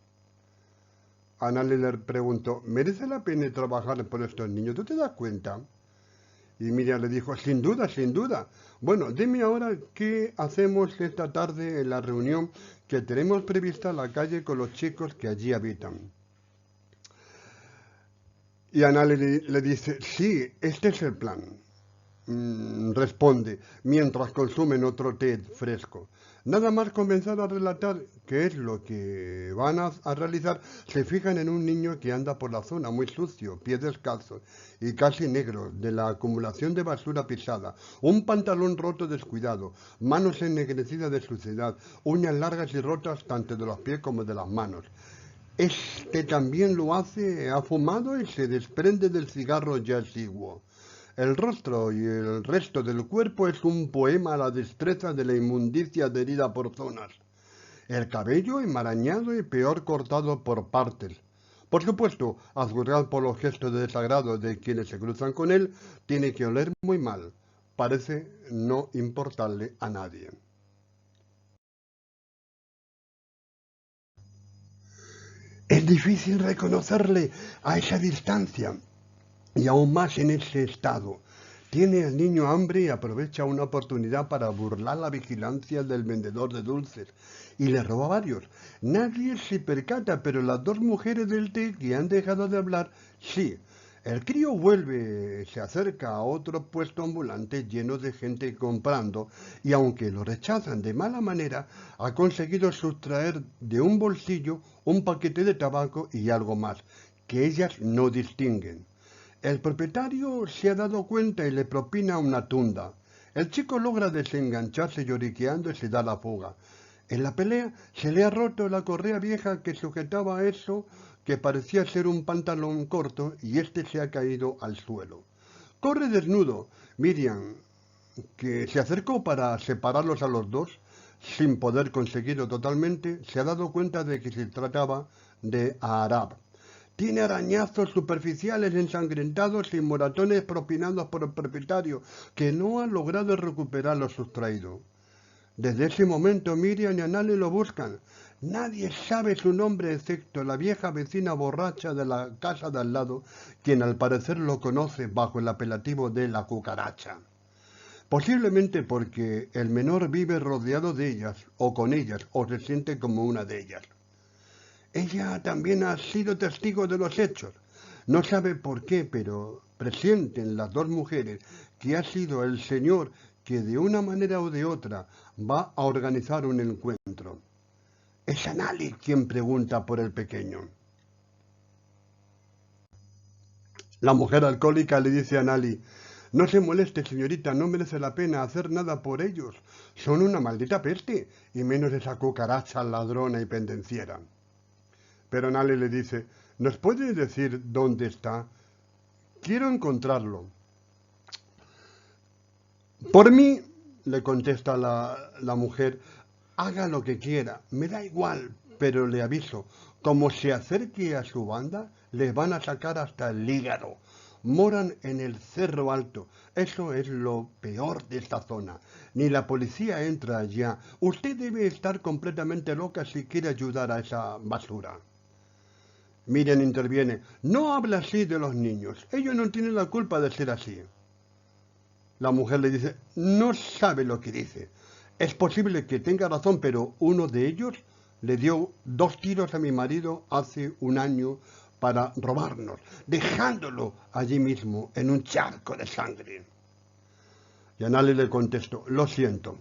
Ana le preguntó, ¿merece la pena trabajar por estos niños? ¿Tú te das cuenta? Y Miriam le dijo, sin duda, sin duda. Bueno, dime ahora qué hacemos esta tarde en la reunión que tenemos prevista en la calle con los chicos que allí habitan. Y Ana le dice, sí, este es el plan. Responde, mientras consumen otro té fresco. Nada más comenzar a relatar qué es lo que van a realizar, se fijan en un niño que anda por la zona muy sucio, pies descalzos y casi negro, de la acumulación de basura pisada, un pantalón roto descuidado, manos ennegrecidas de suciedad, uñas largas y rotas tanto de los pies como de las manos. Este también lo hace, ha fumado y se desprende del cigarro ya exiguo. El rostro y el resto del cuerpo es un poema a la destreza de la inmundicia adherida por zonas. El cabello enmarañado y peor cortado por partes. Por supuesto, a juzgar por los gestos de desagrado de quienes se cruzan con él, tiene que oler muy mal. Parece no importarle a nadie. Es difícil reconocerle a esa distancia y aún más en ese estado. Tiene el niño hambre y aprovecha una oportunidad para burlar la vigilancia del vendedor de dulces y le roba varios. Nadie se percata, pero las dos mujeres del té que han dejado de hablar, sí. El crío vuelve, se acerca a otro puesto ambulante lleno de gente comprando y aunque lo rechazan de mala manera, ha conseguido sustraer de un bolsillo un paquete de tabaco y algo más, que ellas no distinguen. El propietario se ha dado cuenta y le propina una tunda. El chico logra desengancharse lloriqueando y se da la fuga. En la pelea se le ha roto la correa vieja que sujetaba a eso que parecía ser un pantalón corto y este se ha caído al suelo. Corre desnudo. Miriam, que se acercó para separarlos a los dos, sin poder conseguirlo totalmente, se ha dado cuenta de que se trataba de Arab. Tiene arañazos superficiales ensangrentados y moratones propinados por el propietario, que no ha logrado recuperar lo sustraído. Desde ese momento Miriam y Anali lo buscan. Nadie sabe su nombre excepto la vieja vecina borracha de la casa de al lado, quien al parecer lo conoce bajo el apelativo de la cucaracha. Posiblemente porque el menor vive rodeado de ellas, o con ellas, o se siente como una de ellas. Ella también ha sido testigo de los hechos. No sabe por qué, pero presienten las dos mujeres que ha sido el Señor que de una manera o de otra va a organizar un encuentro. Es Anali quien pregunta por el pequeño. La mujer alcohólica le dice a Anali: no se moleste, señorita, no merece la pena hacer nada por ellos. Son una maldita peste, y menos esa cucaracha ladrona y pendenciera. Pero Anali le dice: ¿nos puede decir dónde está? Quiero encontrarlo. Por mí, le contesta la mujer, haga lo que quiera, me da igual, pero le aviso, como se acerque a su banda, les van a sacar hasta el hígado. Moran en el Cerro Alto, eso es lo peor de esta zona. Ni la policía entra allá. Usted debe estar completamente loca si quiere ayudar a esa basura. Miriam interviene: no habla así de los niños, ellos no tienen la culpa de ser así. La mujer le dice: no sabe lo que dice. Es posible que tenga razón, pero uno de ellos le dio 2 tiros a mi marido hace un año para robarnos, dejándolo allí mismo en un charco de sangre. Y Anali le contestó: lo siento.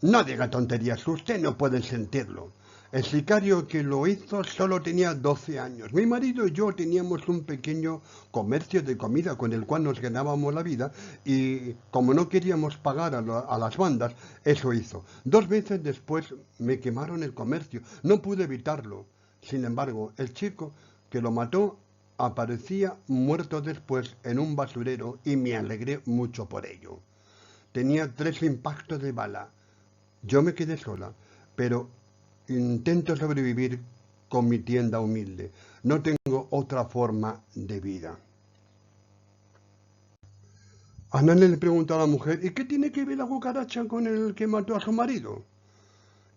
No diga tonterías, usted no puede sentirlo. El sicario que lo hizo solo tenía 12 años. Mi marido y yo teníamos un pequeño comercio de comida con el cual nos ganábamos la vida y como no queríamos pagar a las bandas, eso hizo. 2 veces después me quemaron el comercio. No pude evitarlo. Sin embargo, el chico que lo mató aparecía muerto después en un basurero y me alegré mucho por ello. Tenía 3 impactos de bala. Yo me quedé sola, pero intento sobrevivir con mi tienda humilde. No tengo otra forma de vida. Anali le preguntó a la mujer: ¿y qué tiene que ver la cucaracha con el que mató a su marido?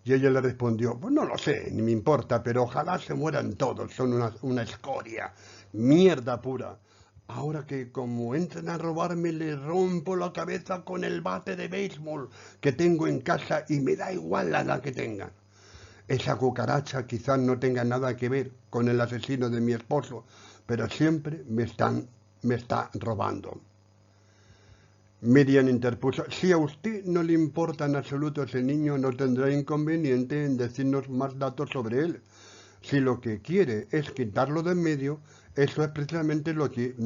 Y ella le respondió: pues no lo sé, ni me importa, pero ojalá se mueran todos, son una escoria, mierda pura. Ahora que como entren a robarme, les rompo la cabeza con el bate de béisbol que tengo en casa y me da igual la edad que tengan. Esa cucaracha quizás no tenga nada que ver con el asesino de mi esposo, pero siempre me está robando. Miriam interpuso: si a usted no le importa en absoluto ese niño, no tendrá inconveniente en decirnos más datos sobre él. Si lo que quiere es quitarlo de en medio, eso es precisamente lo que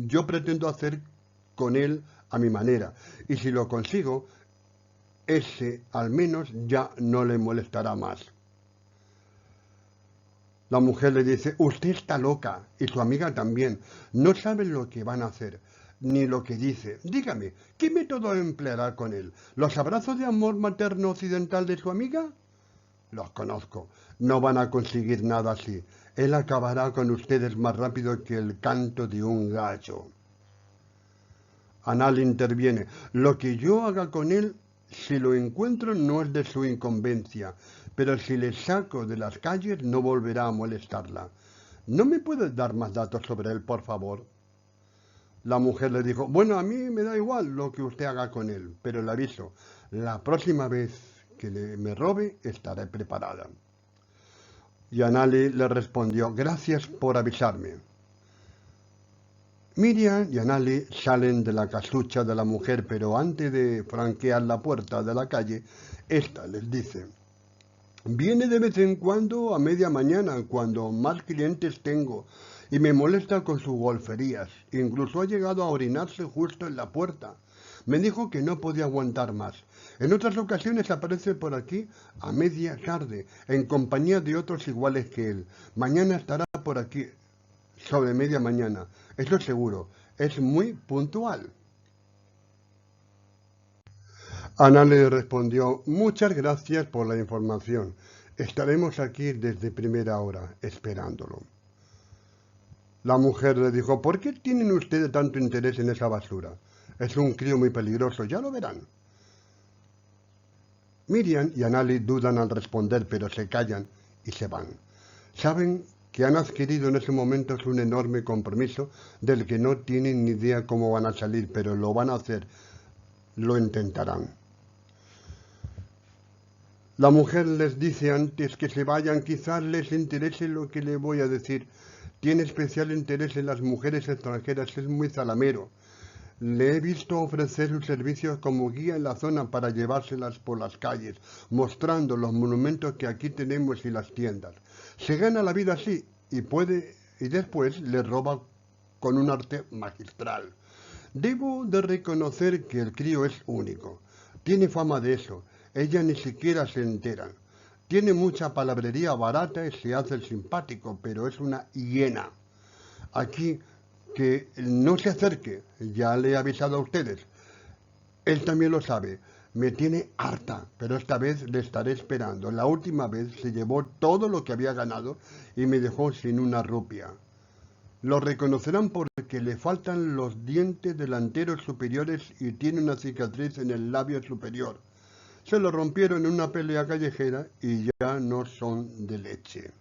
yo pretendo hacer con él a mi manera. Y si lo consigo, ese al menos ya no le molestará más. La mujer le dice: usted está loca, y su amiga también. No saben lo que van a hacer, ni lo que dice. Dígame, ¿qué método empleará con él? ¿Los abrazos de amor materno occidental de su amiga? Los conozco. No van a conseguir nada así. Él acabará con ustedes más rápido que el canto de un gallo. Anali interviene: lo que yo haga con él, si lo encuentro, no es de su incumbencia, pero si le saco de las calles, no volverá a molestarla. ¿No me puedes dar más datos sobre él, por favor? La mujer le dijo: bueno, a mí me da igual lo que usted haga con él, pero le aviso, la próxima vez que me robe, estaré preparada. Y Anali le respondió: gracias por avisarme. Miriam y Anali salen de la casucha de la mujer, pero antes de franquear la puerta de la calle, ésta les dice: viene de vez en cuando a media mañana, cuando más clientes tengo, y me molesta con sus golferías. Incluso ha llegado a orinarse justo en la puerta. Me dijo que no podía aguantar más. En otras ocasiones aparece por aquí a media tarde, en compañía de otros iguales que él. Mañana estará por aquí, sobre media mañana. Eso seguro. Es muy puntual. Ana le respondió: muchas gracias por la información. Estaremos aquí desde primera hora, esperándolo. La mujer le dijo: ¿por qué tienen ustedes tanto interés en esa basura? Es un crío muy peligroso, ya lo verán. Miriam y Anali dudan al responder, pero se callan y se van. Saben que han adquirido en ese momento un enorme compromiso del que no tienen ni idea cómo van a salir, pero lo van a hacer, lo intentarán. La mujer les dice antes que se vayan: quizás les interese lo que le voy a decir. Tiene especial interés en las mujeres extranjeras, es muy zalamero. Le he visto ofrecer sus servicios como guía en la zona para llevárselas por las calles, mostrando los monumentos que aquí tenemos y las tiendas. Se gana la vida así y después le roba con un arte magistral. Debo de reconocer que el crío es único. Tiene fama de eso. Ella ni siquiera se entera. Tiene mucha palabrería barata y se hace el simpático, pero es una hiena. Aquí que no se acerque, ya le he avisado a ustedes. Él también lo sabe. Me tiene harta, pero esta vez le estaré esperando. La última vez se llevó todo lo que había ganado y me dejó sin una rupia. Lo reconocerán porque le faltan los dientes delanteros superiores y tiene una cicatriz en el labio superior. Se lo rompieron en una pelea callejera y ya no son de leche.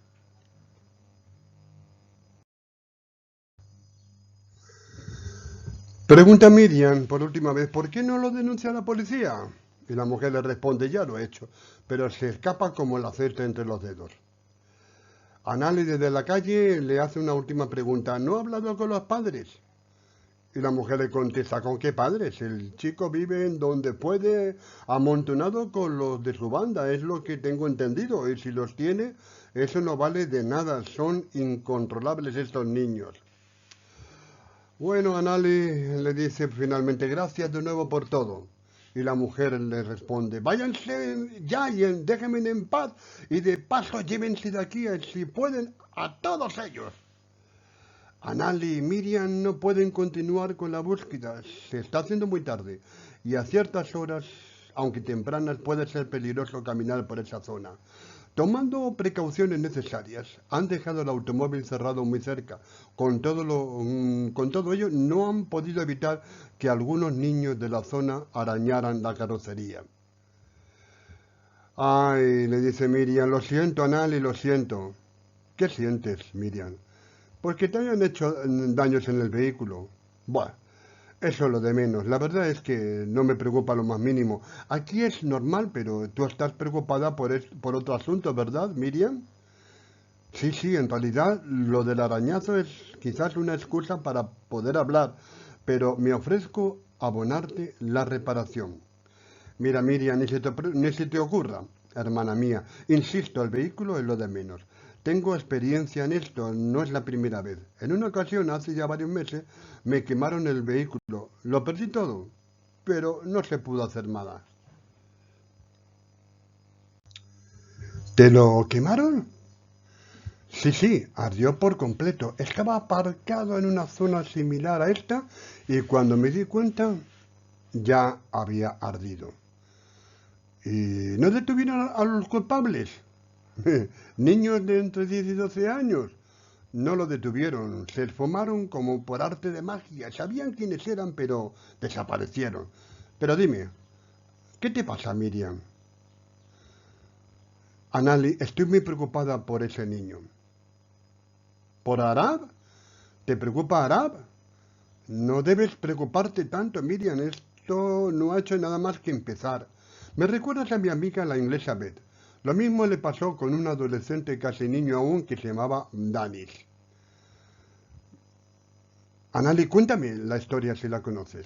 Pregunta Miriam por última vez, ¿por qué no lo denuncia a la policía? Y la mujer le responde, ya lo he hecho, pero se escapa como el aceite entre los dedos. Anali desde la calle le hace una última pregunta, ¿no ha hablado con los padres? Y la mujer le contesta, ¿con qué padres? El chico vive en donde puede, amontonado con los de su banda, es lo que tengo entendido, y si los tiene, eso no vale de nada, son incontrolables estos niños. Bueno, Anali le dice finalmente, gracias de nuevo por todo. Y la mujer le responde, váyanse ya y déjenme en paz y de paso llévense de aquí si pueden a todos ellos. Anali y Miriam no pueden continuar con la búsqueda, se está haciendo muy tarde y a ciertas horas, aunque tempranas, puede ser peligroso caminar por esa zona. Tomando precauciones necesarias, han dejado el automóvil cerrado muy cerca. Con todo ello, no han podido evitar que algunos niños de la zona arañaran la carrocería. Ay, le dice Miriam, lo siento, Anali, lo siento. ¿Qué sientes, Miriam? Pues que te hayan hecho daños en el vehículo. Bueno, eso es lo de menos. La verdad es que no me preocupa lo más mínimo. Aquí es normal, pero tú estás preocupada por otro asunto, ¿verdad, Miriam? Sí, sí, en realidad lo del arañazo es quizás una excusa para poder hablar, pero me ofrezco a abonarte la reparación. Mira, Miriam, ni se te ocurra, hermana mía. Insisto, el vehículo es lo de menos. Tengo experiencia en esto, no es la primera vez. En una ocasión, hace ya varios meses, me quemaron el vehículo. Lo perdí todo, pero no se pudo hacer nada. ¿Te lo quemaron? Sí, sí, ardió por completo. Estaba aparcado en una zona similar a esta y cuando me di cuenta ya había ardido. ¿Y no detuvieron a los culpables? Niños de entre 10 y 12 años. No lo detuvieron, se esfumaron como por arte de magia. Sabían quiénes eran, pero desaparecieron. Pero dime, ¿qué te pasa, Miriam? Anali, estoy muy preocupada por ese niño. ¿Por Arab? ¿Te preocupa Arab? No debes preocuparte tanto, Miriam. Esto no ha hecho nada más que empezar. Me recuerdas a mi amiga la inglesa Beth. Lo mismo le pasó con un adolescente casi niño aún que se llamaba Danis. Anali, cuéntame la historia si la conoces.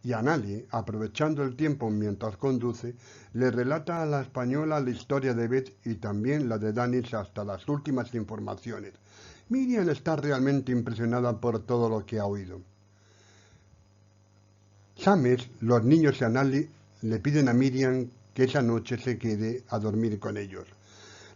Y Anali, aprovechando el tiempo mientras conduce, le relata a la española la historia de Beth y también la de Danis hasta las últimas informaciones. Miriam está realmente impresionada por todo lo que ha oído. Sames, los niños y Anali le piden a Miriam que esa noche se quede a dormir con ellos.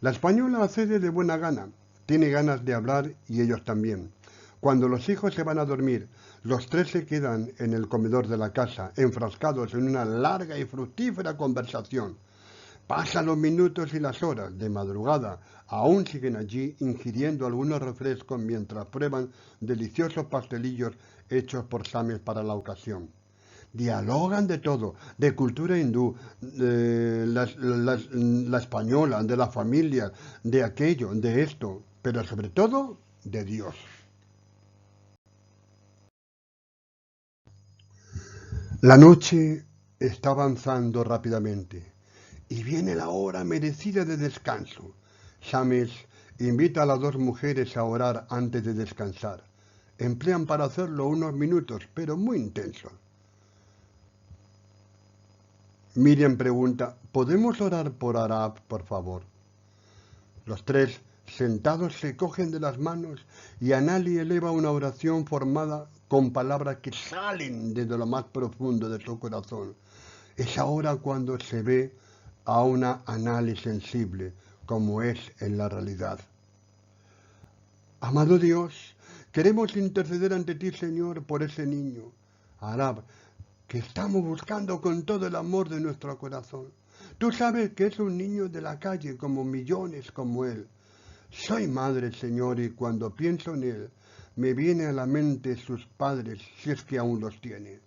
La española accede de buena gana, tiene ganas de hablar y ellos también. Cuando los hijos se van a dormir, los tres se quedan en el comedor de la casa, enfrascados en una larga y fructífera conversación. Pasan los minutos y las horas, de madrugada, aún siguen allí ingiriendo algunos refrescos mientras prueban deliciosos pastelillos hechos por Sames para la ocasión. Dialogan de todo, de cultura hindú, de la española, de la familia, de aquello, de esto, pero sobre todo de Dios. La noche está avanzando rápidamente y viene la hora merecida de descanso. James invita a las dos mujeres a orar antes de descansar emplean para hacerlo unos minutos, pero muy intensos. Miriam pregunta, ¿podemos orar por Arab, por favor? Los tres, sentados, se cogen de las manos y Anali eleva una oración formada con palabras que salen desde lo más profundo de su corazón. Es ahora cuando se ve a una Anali sensible, como es en la realidad. Amado Dios, queremos interceder ante ti, Señor, por ese niño, Arab, que estamos buscando con todo el amor de nuestro corazón. Tú sabes que es un niño de la calle, como millones como él. Soy madre, Señor, y cuando pienso en él, me viene a la mente sus padres, si es que aún los tiene.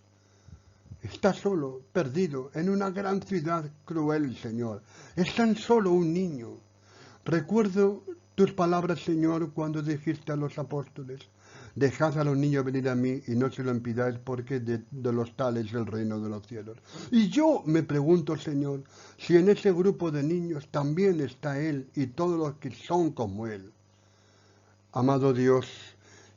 Está solo, perdido, en una gran ciudad cruel, Señor. Es tan solo un niño. Recuerdo tus palabras, Señor, cuando dijiste a los apóstoles, dejad a los niños venir a mí y no se lo impidáis porque de los tales es el reino de los cielos. Y yo me pregunto, Señor, si en ese grupo de niños también está Él y todos los que son como Él. Amado Dios,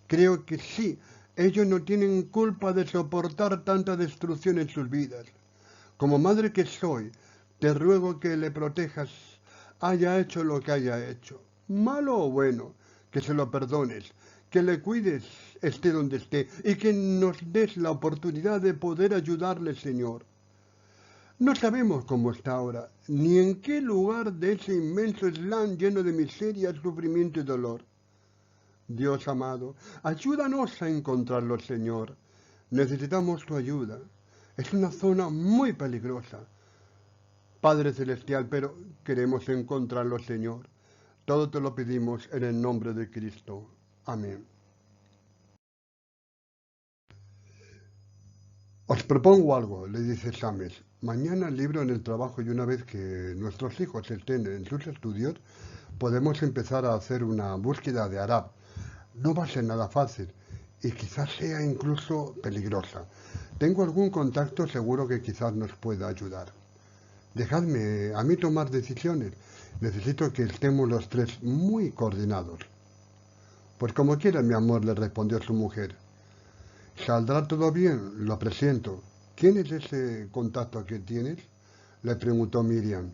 creo que sí, ellos no tienen culpa de soportar tanta destrucción en sus vidas. Como madre que soy, te ruego que le protejas, haya hecho lo que haya hecho, malo o bueno, que se lo perdones, que le cuides, esté donde esté, y que nos des la oportunidad de poder ayudarle, Señor. No sabemos cómo está ahora, ni en qué lugar de ese inmenso Islam lleno de miseria, sufrimiento y dolor. Dios amado, ayúdanos a encontrarlo, Señor. Necesitamos tu ayuda. Es una zona muy peligrosa. Padre Celestial, pero queremos encontrarlo, Señor. Todo te lo pedimos en el nombre de Cristo. Amén. Os propongo algo, le dice Sames. Mañana libro en el trabajo y una vez que nuestros hijos estén en sus estudios, podemos empezar a hacer una búsqueda de Arab. No va a ser nada fácil y quizás sea incluso peligrosa. Tengo algún contacto seguro que quizás nos pueda ayudar. Dejadme a mí tomar decisiones. Necesito que estemos los tres muy coordinados. Pues como quiera, mi amor, le respondió su mujer. ¿Saldrá todo bien? Lo presiento. ¿Quién es ese contacto que tienes? Le preguntó Miriam.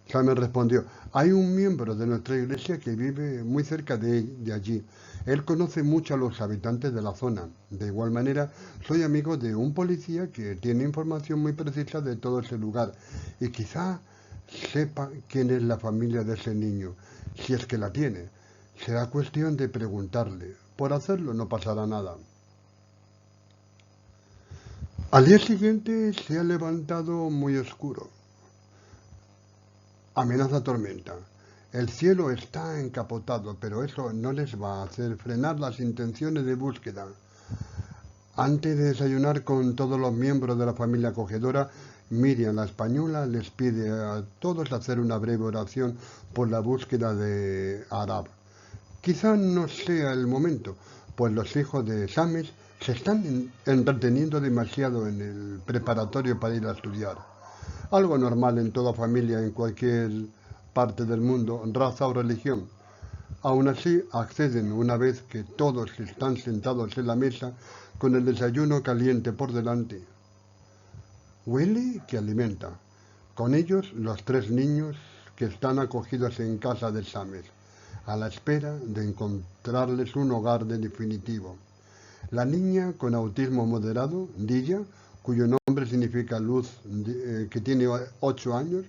Sam respondió, hay un miembro de nuestra iglesia que vive muy cerca de allí. Él conoce mucho a los habitantes de la zona. De igual manera, soy amigo de un policía que tiene información muy precisa de todo ese lugar y quizá sepa quién es la familia de ese niño, si es que la tiene. Será cuestión de preguntarle. Por hacerlo no pasará nada. Al día siguiente se ha levantado muy oscuro. Amenaza tormenta. El cielo está encapotado, pero eso no les va a hacer frenar las intenciones de búsqueda. Antes de desayunar con todos los miembros de la familia acogedora, Miriam, la española, les pide a todos hacer una breve oración por la búsqueda de Arab. Quizá no sea el momento, pues los hijos de Sames se están entreteniendo demasiado en el preparatorio para ir a estudiar. Algo normal en toda familia en cualquier parte del mundo, raza o religión. Aún así, acceden una vez que todos están sentados en la mesa con el desayuno caliente por delante. Huele que alimenta. Con ellos los tres niños que están acogidos en casa de Sames, a la espera de encontrarles un hogar definitivo. La niña con autismo moderado, Dilla, cuyo nombre significa luz, que tiene 8 años,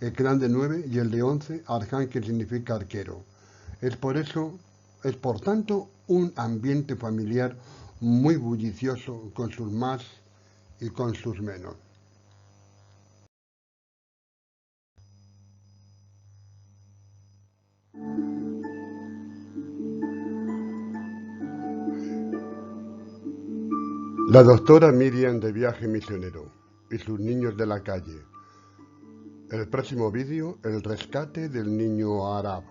el grande 9 y el de 11, Arján, que significa arquero. Es por tanto, un ambiente familiar muy bullicioso con sus más y con sus menos. La doctora Miriam de viaje misionero y sus niños de la calle. El próximo vídeo, el rescate del niño Arab.